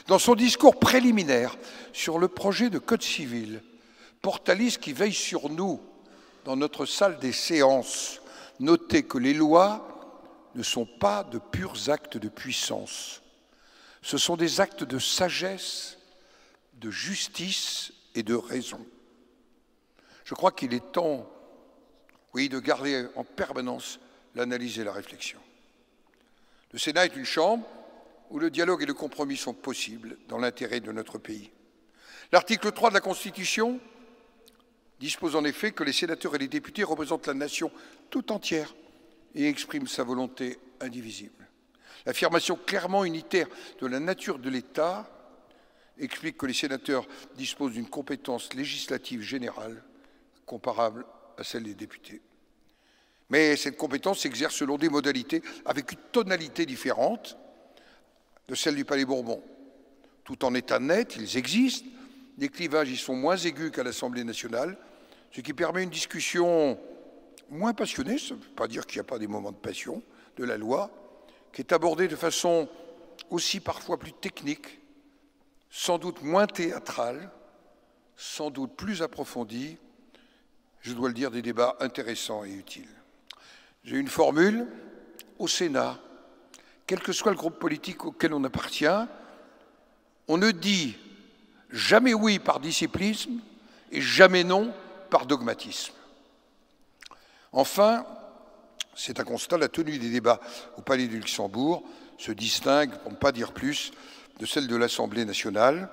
Speaker 2: Dans son discours préliminaire sur le projet de Code civil, Portalis, qui veille sur nous dans notre salle des séances, notait que les lois ne sont pas de purs actes de puissance. Ce sont des actes de sagesse, de justice et de raison. Je crois qu'il est temps, de garder en permanence l'analyse et la réflexion. Le Sénat est une chambre où le dialogue et le compromis sont possibles dans l'intérêt de notre pays. L'article 3 de la Constitution dispose en effet que les sénateurs et les députés représentent la nation tout entière et expriment sa volonté indivisible. L'affirmation clairement unitaire de la nature de l'État explique que les sénateurs disposent d'une compétence législative générale comparable à celle des députés. Mais cette compétence s'exerce selon des modalités avec une tonalité différente de celle du Palais Bourbon. Tout en état net, ils existent, les clivages y sont moins aigus qu'à l'Assemblée nationale, ce qui permet une discussion moins passionnée. Ça ne veut pas dire qu'il n'y a pas des moments de passion de la loi, qui est abordée de façon aussi parfois plus technique, sans doute moins théâtrale, sans doute plus approfondie, je dois le dire, des débats intéressants et utiles. J'ai une formule: au Sénat, quel que soit le groupe politique auquel on appartient, on ne dit jamais oui par disciplinisme et jamais non par dogmatisme. Enfin, c'est un constat, la tenue des débats au Palais du Luxembourg se distingue, pour ne pas dire plus, de celle de l'Assemblée nationale,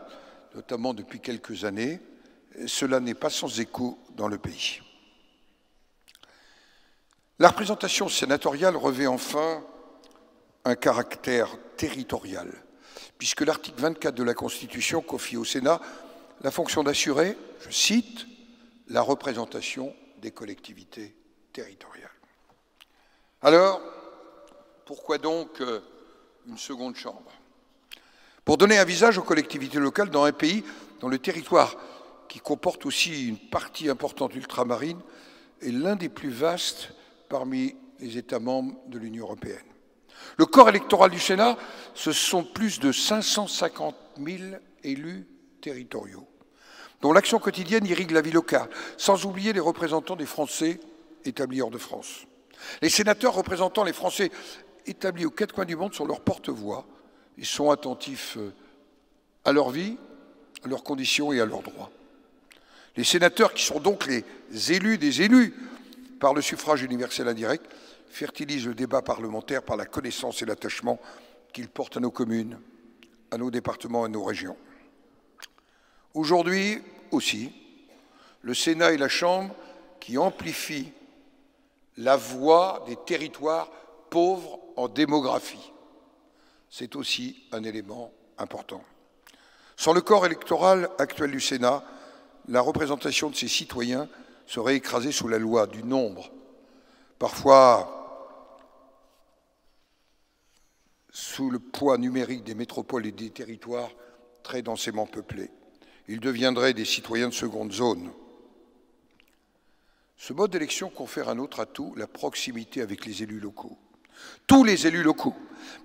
Speaker 2: notamment depuis quelques années. Cela n'est pas sans écho dans le pays. La représentation sénatoriale revêt enfin un caractère territorial, puisque l'article 24 de la Constitution confie au Sénat la fonction d'assurer, je cite, « la représentation des collectivités territoriales ». Alors, pourquoi donc une seconde chambre? Pour donner un visage aux collectivités locales dans un pays dont le territoire, qui comporte aussi une partie importante ultramarine, est l'un des plus vastes parmi les États membres de l'Union européenne. Le corps électoral du Sénat, ce sont plus de 550 000 élus territoriaux, dont l'action quotidienne irrigue la vie locale, sans oublier les représentants des Français établis hors de France. Les sénateurs représentant les Français établis aux quatre coins du monde sont leurs porte-voix. Ils sont attentifs à leur vie, à leurs conditions et à leurs droits. Les sénateurs, qui sont donc les élus des élus par le suffrage universel indirect, fertilisent le débat parlementaire par la connaissance et l'attachement qu'ils portent à nos communes, à nos départements et à nos régions. Aujourd'hui aussi, le Sénat est la Chambre qui amplifie la voix des territoires pauvres en démographie. C'est aussi un élément important. Sans le corps électoral actuel du Sénat, la représentation de ses citoyens serait écrasée sous la loi du nombre, parfois sous le poids numérique des métropoles et des territoires très densément peuplés. Ils deviendraient des citoyens de seconde zone. Ce mode d'élection confère un autre atout, la proximité avec les élus locaux. Tous les élus locaux,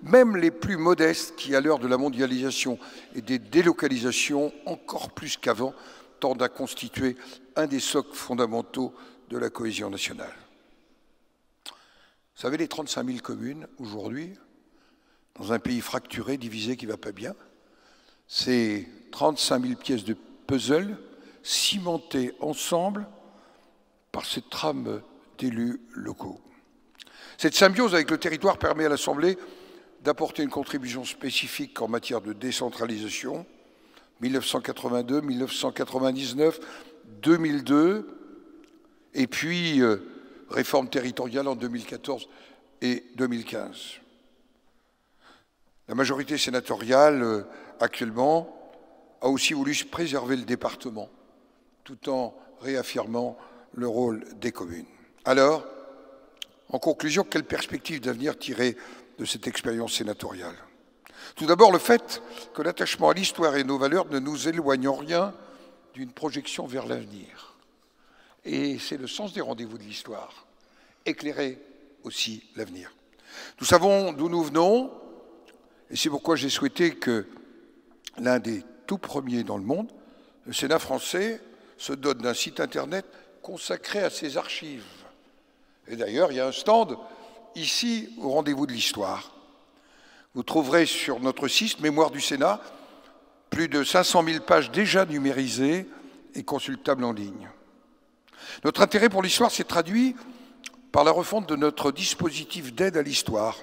Speaker 2: même les plus modestes qui, à l'heure de la mondialisation et des délocalisations, encore plus qu'avant, tendent à constituer un des socles fondamentaux de la cohésion nationale. Vous savez, les 35 000 communes, aujourd'hui, dans un pays fracturé, divisé, qui ne va pas bien, c'est 35 000 pièces de puzzle cimentées ensemble par cette trame d'élus locaux. Cette symbiose avec le territoire permet à l'Assemblée d'apporter une contribution spécifique en matière de décentralisation, 1982, 1999, 2002, et puis réforme territoriale en 2014 et 2015. La majorité sénatoriale, actuellement, a aussi voulu préserver le département, tout en réaffirmant le rôle des communes. Alors, en conclusion, quelle perspective d'avenir tirer de cette expérience sénatoriale? Tout d'abord, le fait que l'attachement à l'histoire et nos valeurs ne nous éloigne en rien d'une projection vers l'avenir. Et c'est le sens des rendez-vous de l'histoire, éclairer aussi l'avenir. Nous savons d'où nous venons, et c'est pourquoi j'ai souhaité que l'un des tout premiers dans le monde, le Sénat français, se dote d'un site internet consacré à ses archives. Et d'ailleurs, il y a un stand ici au rendez-vous de l'histoire. Vous trouverez sur notre site Mémoire du Sénat plus de 500 000 pages déjà numérisées et consultables en ligne. Notre intérêt pour l'histoire s'est traduit par la refonte de notre dispositif d'aide à l'histoire.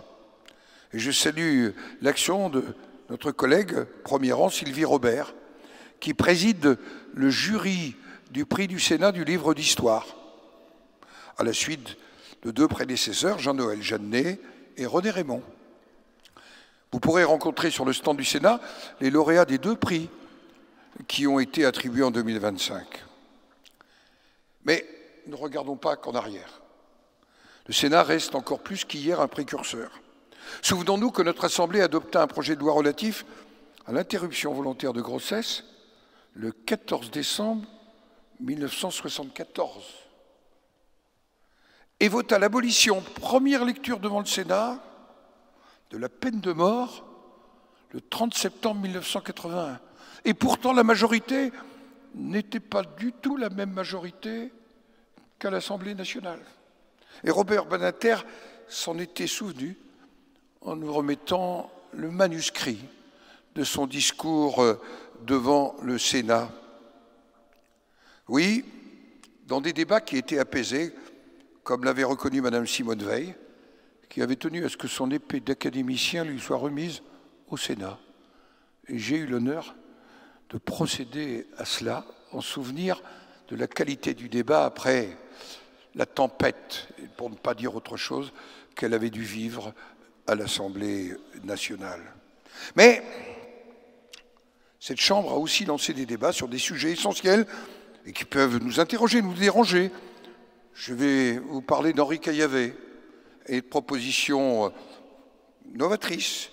Speaker 2: Et je salue l'action de notre collègue, premier rang, Sylvie Robert, qui préside le jury du prix du Sénat du livre d'histoire, à la suite de deux prédécesseurs, Jean-Noël Jeannet et René Raymond. Vous pourrez rencontrer sur le stand du Sénat les lauréats des deux prix qui ont été attribués en 2025. Mais ne regardons pas qu'en arrière. Le Sénat reste encore plus qu'hier un précurseur. Souvenons-nous que notre Assemblée adopta un projet de loi relatif à l'interruption volontaire de grossesse le 14 décembre 1974 et vota l'abolition, première lecture devant le Sénat, de la peine de mort le 30 septembre 1981. Et pourtant, la majorité n'était pas du tout la même majorité qu'à l'Assemblée nationale. Et Robert Badinter s'en était souvenu en nous remettant le manuscrit de son discours devant le Sénat. Oui, dans des débats qui étaient apaisés, comme l'avait reconnu Madame Simone Veil, qui avait tenu à ce que son épée d'académicien lui soit remise au Sénat. Et j'ai eu l'honneur de procéder à cela en souvenir de la qualité du débat après la tempête, pour ne pas dire autre chose, qu'elle avait dû vivre à l'Assemblée nationale. Mais cette Chambre a aussi lancé des débats sur des sujets essentiels et qui peuvent nous interroger, nous déranger. Je vais vous parler d'Henri Caillavet et de propositions novatrices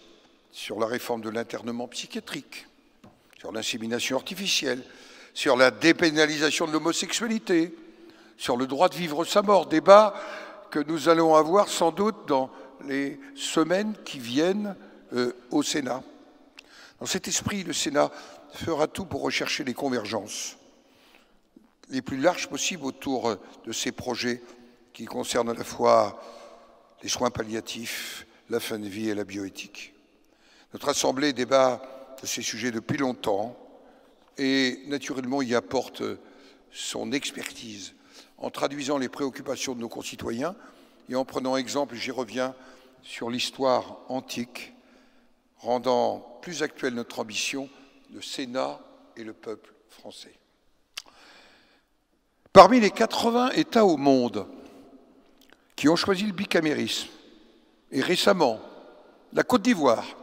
Speaker 2: sur la réforme de l'internement psychiatrique, sur l'insémination artificielle, sur la dépénalisation de l'homosexualité, sur le droit de vivre sa mort, débat que nous allons avoir sans doute dans les semaines qui viennent au Sénat. Dans cet esprit, le Sénat fera tout pour rechercher les convergences les plus larges possibles autour de ces projets qui concernent à la fois les soins palliatifs, la fin de vie et la bioéthique. Notre Assemblée débat de ces sujets depuis longtemps et naturellement y apporte son expertise en traduisant les préoccupations de nos concitoyens et en prenant exemple, j'y reviens, sur l'histoire antique, rendant plus actuelle notre ambition, le Sénat et le peuple français. Parmi les 80 États au monde qui ont choisi le bicamérisme, et récemment la Côte d'Ivoire,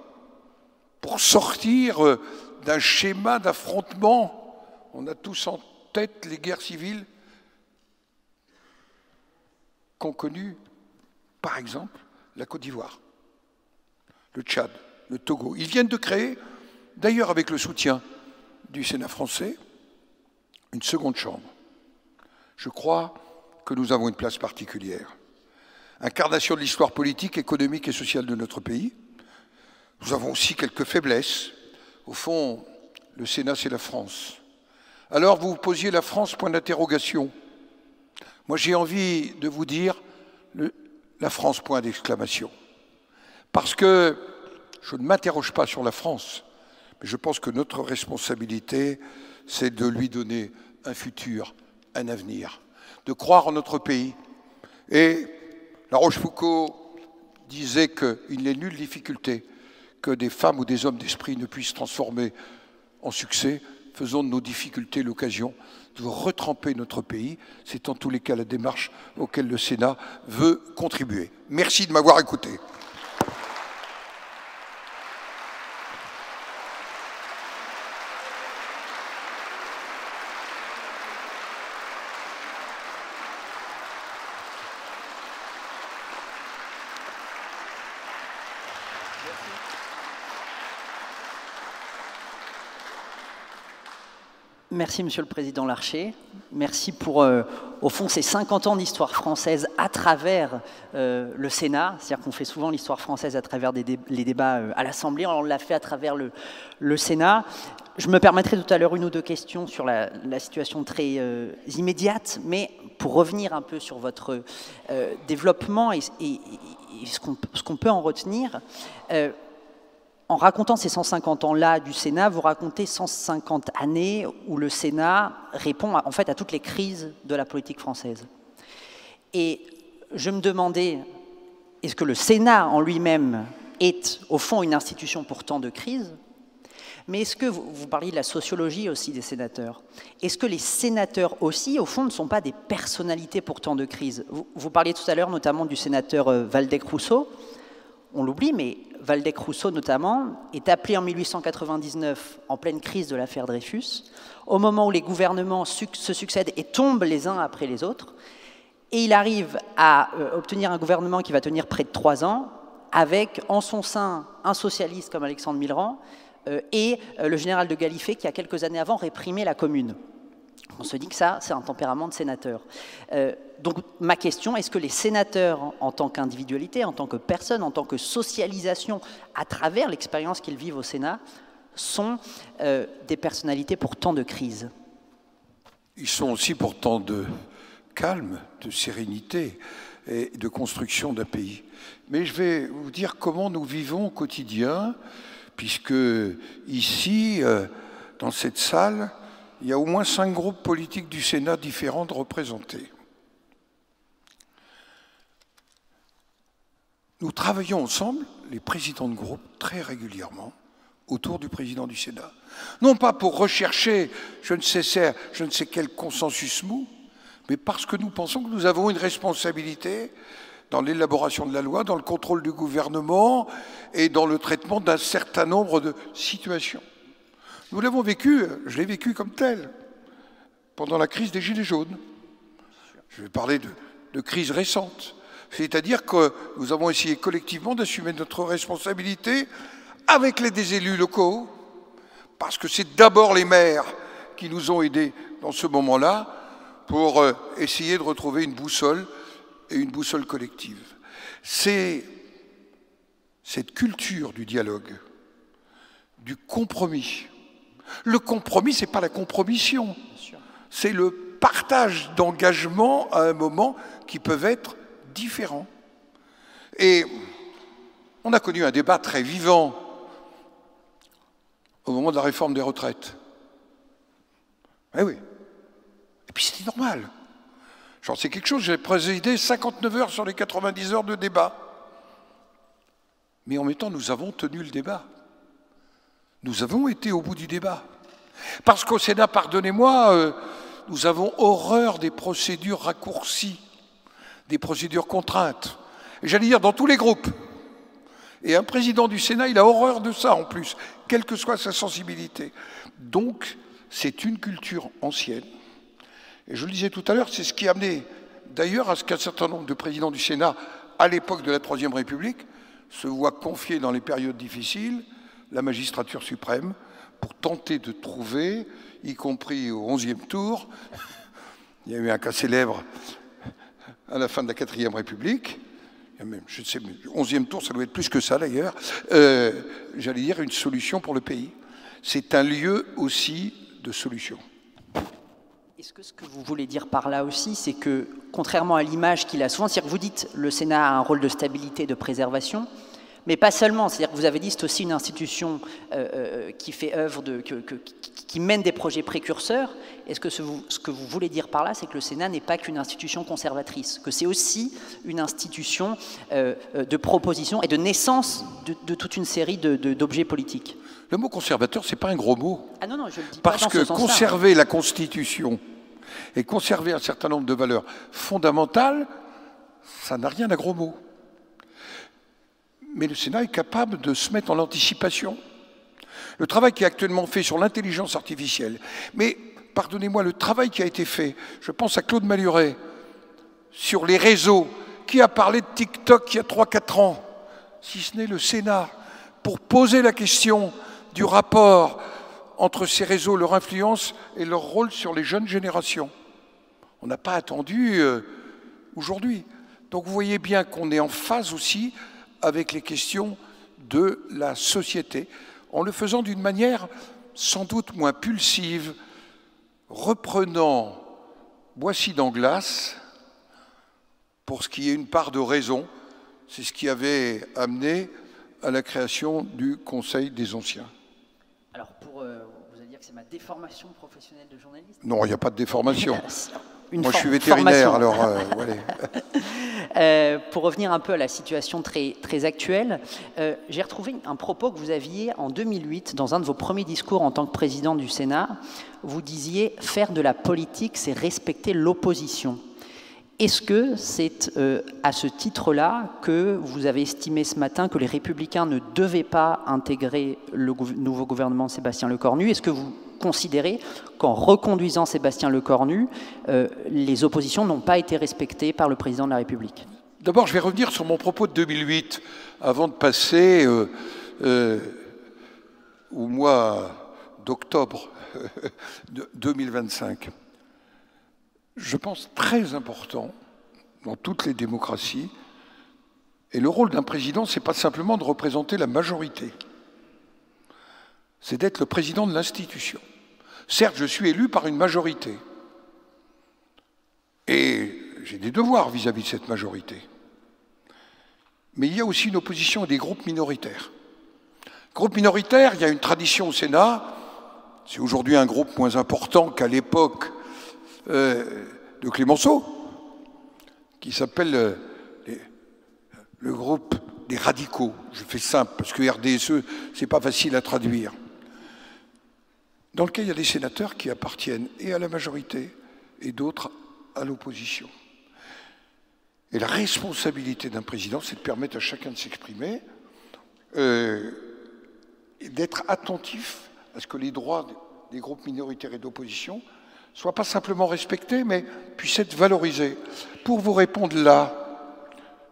Speaker 2: pour sortir d'un schéma d'affrontement, on a tous en tête les guerres civiles qu'ont connues, par exemple, la Côte d'Ivoire, le Tchad, le Togo. Ils viennent de créer, d'ailleurs avec le soutien du Sénat français, une seconde chambre. Je crois que nous avons une place particulière. Incarnation de l'histoire politique, économique et sociale de notre pays. Nous avons aussi quelques faiblesses. Au fond, le Sénat, c'est la France. Alors, vous posiez la France, point d'interrogation. Moi, j'ai envie de vous dire la France, point d'exclamation. Parce que je ne m'interroge pas sur la France, mais je pense que notre responsabilité, c'est de lui donner un futur, un avenir, de croire en notre pays. Et La Rochefoucauld disait qu'il n'est nulle difficulté que des femmes ou des hommes d'esprit ne puissent transformer en succès. Faisons de nos difficultés l'occasion de retremper notre pays. C'est en tous les cas la démarche auquel le Sénat veut contribuer. Merci de m'avoir écouté.
Speaker 3: Merci, Monsieur le Président Larcher. Merci pour, au fond, ces 50 ans d'histoire française à travers le Sénat. C'est-à-dire qu'on fait souvent l'histoire française à travers les débats à l'Assemblée. On l'a fait à travers le Sénat. Je me permettrai tout à l'heure une ou deux questions sur la situation très immédiate, mais pour revenir un peu sur votre développement et ce qu'on peut en retenir, en racontant ces 150 ans-là du Sénat, vous racontez 150 années où le Sénat répond en fait à toutes les crises de la politique française. Et je me demandais, est-ce que le Sénat en lui-même est au fond une institution pour tant de crises? Mais est-ce que, vous parliez de la sociologie aussi des sénateurs, est-ce que les sénateurs aussi, au fond, ne sont pas des personnalités pour tant de crises? Vous parliez tout à l'heure notamment du sénateur Waldeck-Rousseau. On l'oublie, mais Waldeck-Rousseau, notamment, est appelé en 1899, en pleine crise de l'affaire Dreyfus, au moment où les gouvernements se succèdent et tombent les uns après les autres, et il arrive à obtenir un gouvernement qui va tenir près de 3 ans, avec en son sein un socialiste comme Alexandre Millerand et le général de Gallifet qui, a quelques années avant, réprimait la Commune. On se dit que ça, c'est un tempérament de sénateur. Donc ma question, est-ce que les sénateurs, en tant qu'individualité, en tant que personne, en tant que socialisation, à travers l'expérience qu'ils vivent au Sénat, sont des personnalités pour tant de crises?
Speaker 2: Ils sont aussi pour tant de calme, de sérénité et de construction d'un pays. Mais je vais vous dire comment nous vivons au quotidien, puisque ici, dans cette salle, il y a au moins 5 groupes politiques du Sénat différents de représentés. Nous travaillons ensemble, les présidents de groupe, très régulièrement, autour du président du Sénat. Non pas pour rechercher je ne sais quel consensus mou, mais parce que nous pensons que nous avons une responsabilité dans l'élaboration de la loi, dans le contrôle du gouvernement et dans le traitement d'un certain nombre de situations. Nous l'avons vécu, je l'ai vécu comme tel, pendant la crise des Gilets jaunes. Je vais parler de crise récente. C'est-à-dire que nous avons essayé collectivement d'assumer notre responsabilité avec l'aide des élus locaux, parce que c'est d'abord les maires qui nous ont aidés dans ce moment-là pour essayer de retrouver une boussole et une boussole collective. C'est cette culture du dialogue, du compromis. Le compromis, ce n'est pas la compromission, c'est le partage d'engagement à un moment qui peuvent être différents. Et on a connu un débat très vivant au moment de la réforme des retraites. Eh oui. Et puis c'était normal. J'en sais quelque chose, j'ai présidé 59 heures sur les 90 heures de débat. Mais en même temps, nous avons tenu le débat. Nous avons été au bout du débat. Parce qu'au Sénat, pardonnez-moi, nous avons horreur des procédures raccourcies, des procédures contraintes. Et j'allais dire dans tous les groupes. Et un président du Sénat, il a horreur de ça en plus, quelle que soit sa sensibilité. Donc, c'est une culture ancienne. Et je le disais tout à l'heure, c'est ce qui a amené d'ailleurs à ce qu'un certain nombre de présidents du Sénat, à l'époque de la Troisième République, se voient confier dans les périodes difficiles la magistrature suprême pour tenter de trouver, y compris au 11e tour, il y a eu un cas célèbre à la fin de la 4e République, même, je ne sais, 11e tour, ça doit être plus que ça d'ailleurs, j'allais dire une solution pour le pays. C'est un lieu aussi de solution.
Speaker 3: Est-ce que ce que vous voulez dire par là aussi, c'est que, contrairement à l'image qu'il a souvent, c'est-à-dire que vous dites le Sénat a un rôle de stabilité, de préservation, mais pas seulement, c'est-à-dire que vous avez dit c'est aussi une institution qui fait œuvre, qui mène des projets précurseurs. Est-ce que ce que vous voulez dire par là, c'est que le Sénat n'est pas qu'une institution conservatrice, que c'est aussi une institution de proposition et de naissance de toute une série d'objets politiques?
Speaker 2: Le mot conservateur, ce n'est pas un gros mot.
Speaker 3: Ah non, non, je le dis pas dans ce sens-là.
Speaker 2: Parce que conserver la Constitution et conserver un certain nombre de valeurs fondamentales, ça n'a rien à gros mots. Mais le Sénat est capable de se mettre en anticipation. Le travail qui est actuellement fait sur l'intelligence artificielle, mais pardonnez-moi, le travail qui a été fait, je pense à Claude Malhuret, sur les réseaux, qui a parlé de TikTok il y a 3-4 ans, si ce n'est le Sénat, pour poser la question du rapport entre ces réseaux, leur influence et leur rôle sur les jeunes générations. On n'a pas attendu aujourd'hui. Donc vous voyez bien qu'on est en phase aussi avec les questions de la société, en le faisant d'une manière sans doute moins pulsive, reprenant Boissy d'Anglas, pour ce qui est une part de raison, c'est ce qui avait amené à la création du Conseil des Anciens.
Speaker 3: Alors, vous allez dire que c'est ma déformation professionnelle de journaliste?
Speaker 2: Non, il n'y a pas de déformation. Moi, je suis
Speaker 3: formation.
Speaker 2: vétérinaire, alors voilà.
Speaker 3: Pour revenir un peu à la situation très, très actuelle, j'ai retrouvé un propos que vous aviez en 2008 dans un de vos premiers discours en tant que président du Sénat. Vous disiez « Faire de la politique, c'est respecter l'opposition ». Est-ce que c'est à ce titre-là que vous avez estimé ce matin que les Républicains ne devaient pas intégrer le nouveau gouvernement de Sébastien Lecornu? Est-ce que vous considérez qu'en reconduisant Sébastien Lecornu, les oppositions n'ont pas été respectées par le président de la République?
Speaker 2: D'abord, je vais revenir sur mon propos de 2008, avant de passer au mois d'octobre 2025. je pense, très important dans toutes les démocraties. Et le rôle d'un président, ce n'est pas simplement de représenter la majorité, c'est d'être le président de l'institution. Certes, je suis élu par une majorité, et j'ai des devoirs vis-à-vis de cette majorité. Mais il y a aussi une opposition à des groupes minoritaires. Groupe minoritaire, il y a une tradition au Sénat, c'est aujourd'hui un groupe moins important qu'à l'époque de Clémenceau, qui s'appelle le groupe des radicaux. Je fais simple, parce que RDSE, c'est pas facile à traduire. Dans lequel il y a des sénateurs qui appartiennent et à la majorité et d'autres à l'opposition. Et la responsabilité d'un président, c'est de permettre à chacun de s'exprimer et d'être attentif à ce que les droits des groupes minoritaires et d'opposition ne soient pas simplement respectés, mais puissent être valorisés. Pour vous répondre là,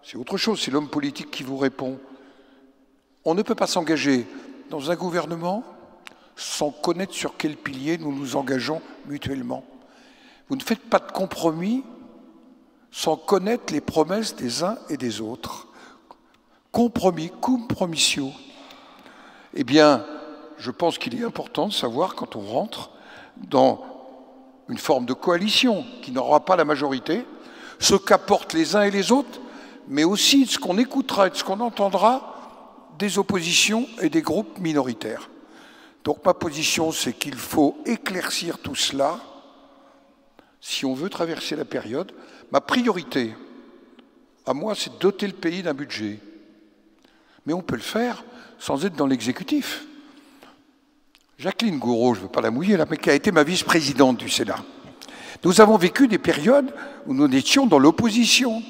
Speaker 2: c'est autre chose, c'est l'homme politique qui vous répond. On ne peut pas s'engager dans un gouvernement sans connaître sur quel pilier nous nous engageons mutuellement. Vous ne faites pas de compromis sans connaître les promesses des uns et des autres. Compromis, cum promissio. Eh bien, je pense qu'il est important de savoir, quand on rentre dans une forme de coalition qui n'aura pas la majorité, ce qu'apportent les uns et les autres, mais aussi ce qu'on écoutera et ce qu'on entendra des oppositions et des groupes minoritaires. Donc ma position, c'est qu'il faut éclaircir tout cela si on veut traverser la période. Ma priorité, à moi, c'est de doter le pays d'un budget. Mais on peut le faire sans être dans l'exécutif. Jacqueline Gouraud, je ne veux pas la mouiller là, mais qui a été ma vice-présidente du Sénat. Nous avons vécu des périodes où nous étions dans l'opposition.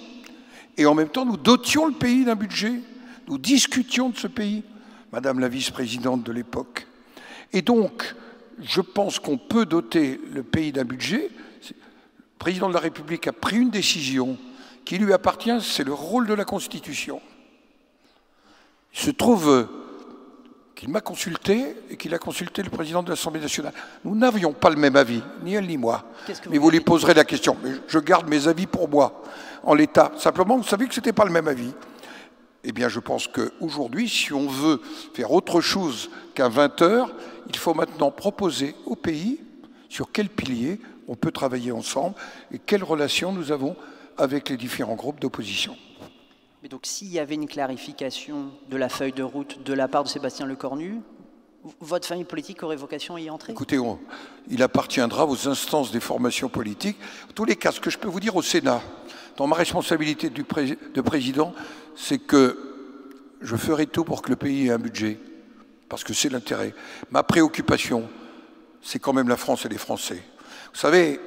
Speaker 2: Et en même temps, nous dotions le pays d'un budget. Nous discutions de ce pays, Madame la vice-présidente de l'époque. Et donc, je pense qu'on peut doter le pays d'un budget. Le président de la République a pris une décision qui lui appartient, c'est le rôle de la Constitution. Il se trouve qu'il m'a consulté et qu'il a consulté le président de l'Assemblée nationale. Nous n'avions pas le même avis, ni elle ni moi. Mais vous lui poserez la question. Mais je garde mes avis pour moi, en l'état. Simplement, vous savez que ce n'était pas le même avis. Eh bien, je pense qu'aujourd'hui, si on veut faire autre chose qu'à 20 heures, il faut maintenant proposer au pays sur quel pilier on peut travailler ensemble et quelles relations nous avons avec les différents groupes d'opposition.
Speaker 3: Mais donc, s'il y avait une clarification de la feuille de route de la part de Sébastien Lecornu, votre famille politique aurait vocation à y entrer?
Speaker 2: Écoutez, il appartiendra aux instances des formations politiques. En tous les cas, ce que je peux vous dire au Sénat, dans ma responsabilité de président, c'est que je ferai tout pour que le pays ait un budget, parce que c'est l'intérêt. Ma préoccupation, c'est quand même la France et les Français. Vous savez,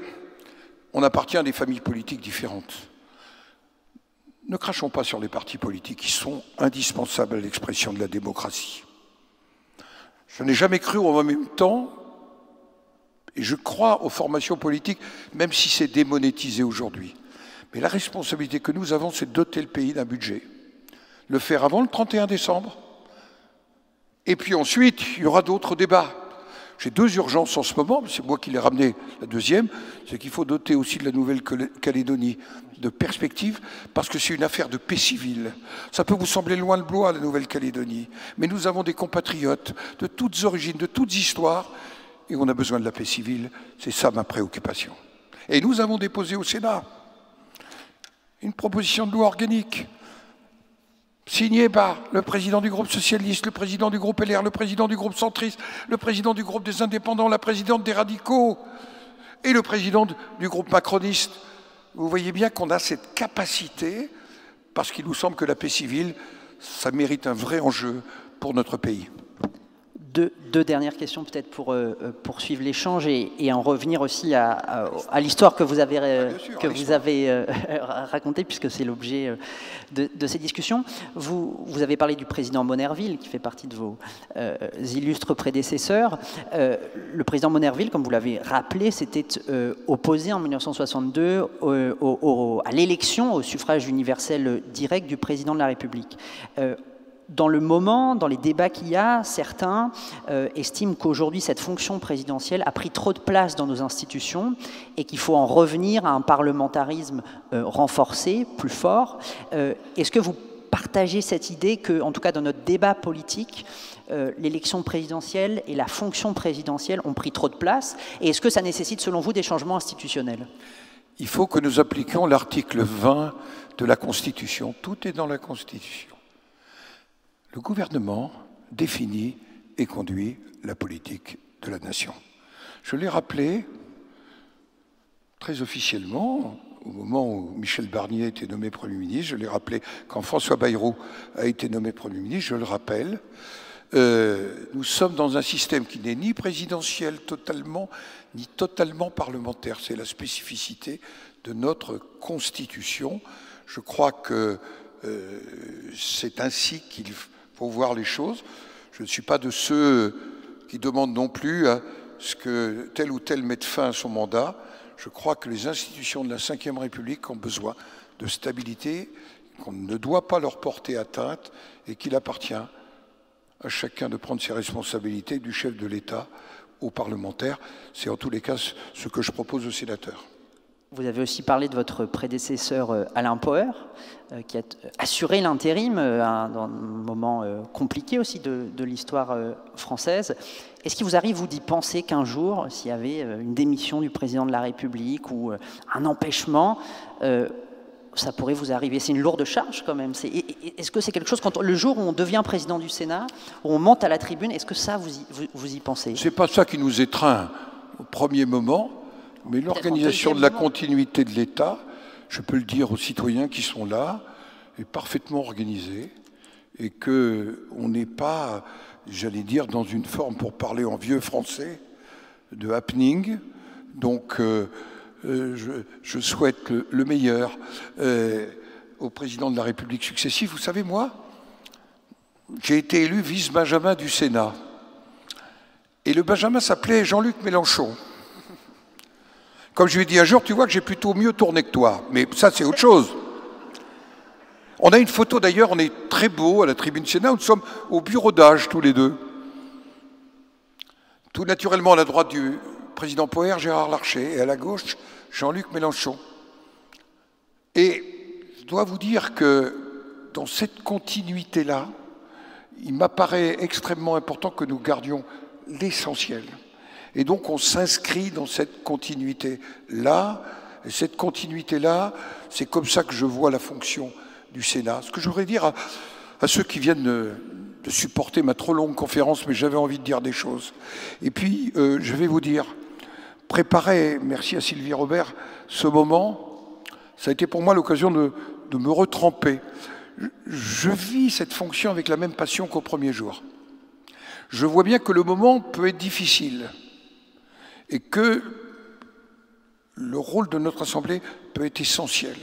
Speaker 2: on appartient à des familles politiques différentes. Ne crachons pas sur les partis politiques qui sont indispensables à l'expression de la démocratie. Je n'ai jamais cru en même temps, et je crois aux formations politiques, même si c'est démonétisé aujourd'hui. Mais la responsabilité que nous avons, c'est de doter le pays d'un budget. Le faire avant le 31 décembre. Et puis ensuite, il y aura d'autres débats. J'ai deux urgences en ce moment, c'est moi qui l'ai ramené la deuxième, c'est qu'il faut doter aussi de la Nouvelle-Calédonie de perspectives, parce que c'est une affaire de paix civile. Ça peut vous sembler loin de Blois, la Nouvelle-Calédonie, mais nous avons des compatriotes de toutes origines, de toutes histoires, et on a besoin de la paix civile. C'est ça ma préoccupation. Et nous avons déposé au Sénat une proposition de loi organique signé par le président du groupe socialiste, le président du groupe LR, le président du groupe centriste, le président du groupe des indépendants, la présidente des radicaux et le président du groupe macroniste. Vous voyez bien qu'on a cette capacité, parce qu'il nous semble que la paix civile, ça mérite un vrai enjeu pour notre pays.
Speaker 3: Deux dernières questions peut-être pour poursuivre l'échange et en revenir aussi à l'histoire que vous avez, racontée, puisque c'est l'objet de ces discussions. Vous avez parlé du président Monnerville, qui fait partie de vos illustres prédécesseurs. Le président Monnerville, comme vous l'avez rappelé, s'était opposé en 1962 à l'élection au suffrage universel direct du président de la République. Dans le moment, dans les débats qu'il y a, certains estiment qu'aujourd'hui, cette fonction présidentielle a pris trop de place dans nos institutions et qu'il faut en revenir à un parlementarisme renforcé, plus fort. Est-ce que vous partagez cette idée que, en tout cas dans notre débat politique, l'élection présidentielle et la fonction présidentielle ont pris trop de place? Et est-ce que ça nécessite, selon vous, des changements institutionnels?
Speaker 2: Il faut que nous appliquions l'article 20 de la Constitution. Tout est dans la Constitution. Le gouvernement définit et conduit la politique de la nation. Je l'ai rappelé très officiellement au moment où Michel Barnier a été nommé Premier ministre, je l'ai rappelé quand François Bayrou a été nommé Premier ministre, je le rappelle. Nous sommes dans un système qui n'est ni présidentiel totalement, ni totalement parlementaire. C'est la spécificité de notre Constitution. Je crois que c'est ainsi qu'il faut voir les choses. Je ne suis pas de ceux qui demandent non plus à ce que tel ou tel mette fin à son mandat. Je crois que les institutions de la Ve République ont besoin de stabilité, qu'on ne doit pas leur porter atteinte et qu'il appartient à chacun de prendre ses responsabilités, du chef de l'État aux parlementaires. C'est en tous les cas ce que je propose aux sénateurs.
Speaker 3: Vous avez aussi parlé de votre prédécesseur Alain Poher, qui a assuré l'intérim dans un moment compliqué aussi de l'histoire française. Est-ce qu'il vous arrive, vous, d'y penser qu'un jour, s'il y avait une démission du président de la République ou un empêchement, ça pourrait vous arriver? C'est une lourde charge quand même. Est-ce que c'est quelque chose, quand le jour où on devient président du Sénat, où on monte à la tribune, est-ce que ça, vous y pensez?
Speaker 2: C'est pas ça qui nous étreint au premier moment, mais l'organisation de la continuité de l'État, je peux le dire aux citoyens qui sont là, est parfaitement organisée et qu'on n'est pas, j'allais dire, dans une forme, pour parler en vieux français, de happening. Donc, je souhaite le meilleur au président de la République successif. Vous savez, moi, j'ai été élu vice-benjamin du Sénat. Et le benjamin s'appelait Jean-Luc Mélenchon. Comme je lui ai dit un jour, tu vois que j'ai plutôt mieux tourné que toi. Mais ça, c'est autre chose. On a une photo d'ailleurs, on est très beau à la tribune Sénat, nous sommes au bureau d'âge tous les deux. Tout naturellement à la droite du président Poher, Gérard Larcher, et à la gauche, Jean-Luc Mélenchon. Et je dois vous dire que dans cette continuité-là, il m'apparaît extrêmement important que nous gardions l'essentiel. Et donc on s'inscrit dans cette continuité-là, et cette continuité-là, c'est comme ça que je vois la fonction du Sénat. Ce que je voudrais dire à ceux qui viennent de supporter ma trop longue conférence, mais j'avais envie de dire des choses. Et puis, je vais vous dire, préparer, merci à Sylvie Robert, ce moment, ça a été pour moi l'occasion de me retremper. Je vis cette fonction avec la même passion qu'au premier jour. Je vois bien que le moment peut être difficile et que le rôle de notre Assemblée peut être essentiel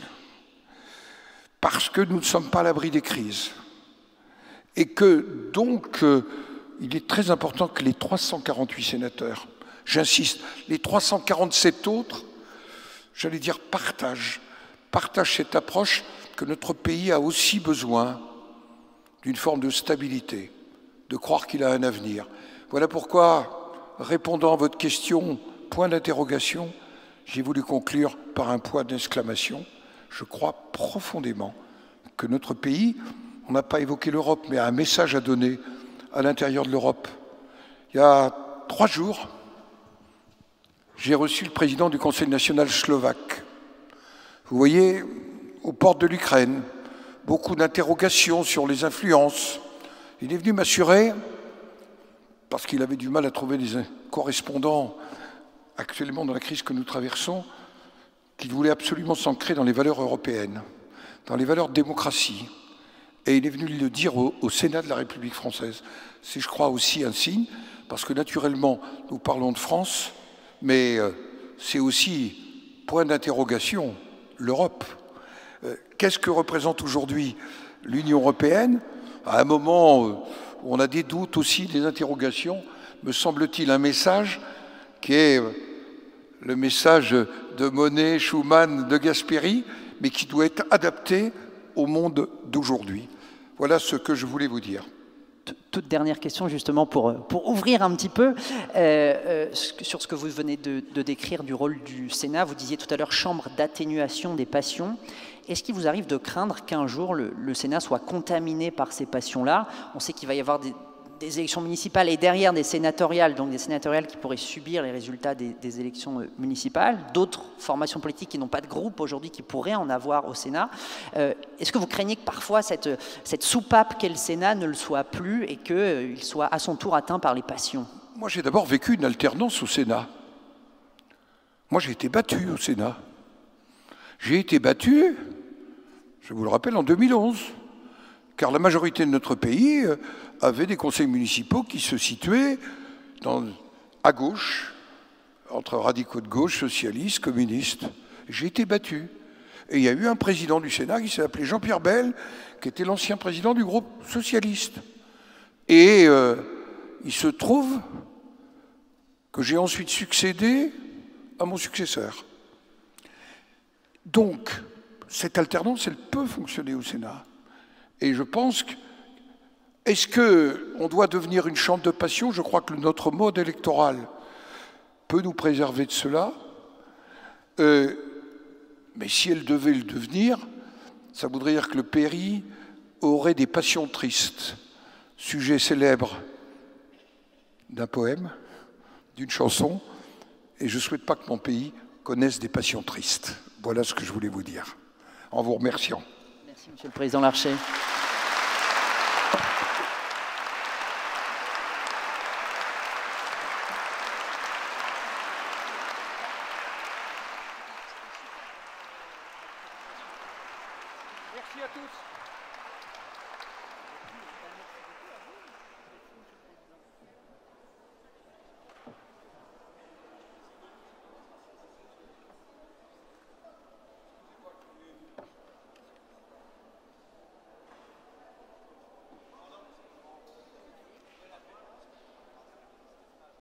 Speaker 2: parce que nous ne sommes pas à l'abri des crises et que donc il est très important que les 348 sénateurs, j'insiste, les 347 autres, j'allais dire partagent cette approche que notre pays a aussi besoin d'une forme de stabilité, de croire qu'il a un avenir. Voilà pourquoi, répondant à votre question, point d'interrogation, j'ai voulu conclure par un point d'exclamation. Je crois profondément que notre pays, on n'a pas évoqué l'Europe, mais a un message à donner à l'intérieur de l'Europe. Il y a 3 jours, j'ai reçu le président du Conseil national slovaque. Vous voyez, aux portes de l'Ukraine, beaucoup d'interrogations sur les influences. Il est venu m'assurer, parce qu'il avait du mal à trouver des correspondants actuellement dans la crise que nous traversons, qu'il voulait absolument s'ancrer dans les valeurs européennes, dans les valeurs de démocratie. Et il est venu le dire au Sénat de la République française. C'est, je crois, aussi un signe, parce que naturellement, nous parlons de France, mais c'est aussi, point d'interrogation, l'Europe. Qu'est-ce que représente aujourd'hui l'Union européenne? À un moment où on a des doutes aussi, des interrogations, me semble-t-il un message qui est le message de Monnet, Schuman, de Gasperi, mais qui doit être adapté au monde d'aujourd'hui. Voilà ce que je voulais vous dire.
Speaker 3: Toute dernière question, justement, pour ouvrir un petit peu sur ce que vous venez de décrire du rôle du Sénat. Vous disiez tout à l'heure chambre d'atténuation des passions. Est-ce qu'il vous arrive de craindre qu'un jour le Sénat soit contaminé par ces passions-là? On sait qu'il va y avoir des élections municipales et derrière des sénatoriales, donc des sénatoriales qui pourraient subir les résultats des élections municipales, d'autres formations politiques qui n'ont pas de groupe aujourd'hui qui pourraient en avoir au Sénat. Est-ce que vous craignez que parfois cette soupape qu'est le Sénat ne le soit plus et qu'il soit à son tour atteint par les passions?
Speaker 2: Moi, j'ai d'abord vécu une alternance au Sénat. Moi, j'ai été battu au Sénat. J'ai été battu, je vous le rappelle, en 2011, car la majorité de notre pays avait des conseils municipaux qui se situaient à gauche, entre radicaux de gauche, socialistes, communistes. J'ai été battu. Et il y a eu un président du Sénat qui s'est appelé Jean-Pierre Bel, qui était l'ancien président du groupe socialiste. Et il se trouve que j'ai ensuite succédé à mon successeur. Donc, cette alternance, elle peut fonctionner au Sénat. Et je pense que... Est-ce qu'on doit devenir une chambre de passion? Je crois que notre mode électoral peut nous préserver de cela. Mais si elle devait le devenir, ça voudrait dire que le pays aurait des passions tristes. Sujet célèbre d'un poème, d'une chanson, et je ne souhaite pas que mon pays connaisse des passions tristes. Voilà ce que je voulais vous dire, en vous remerciant.
Speaker 3: Merci, Monsieur le Président Larcher.
Speaker 2: Merci à tous.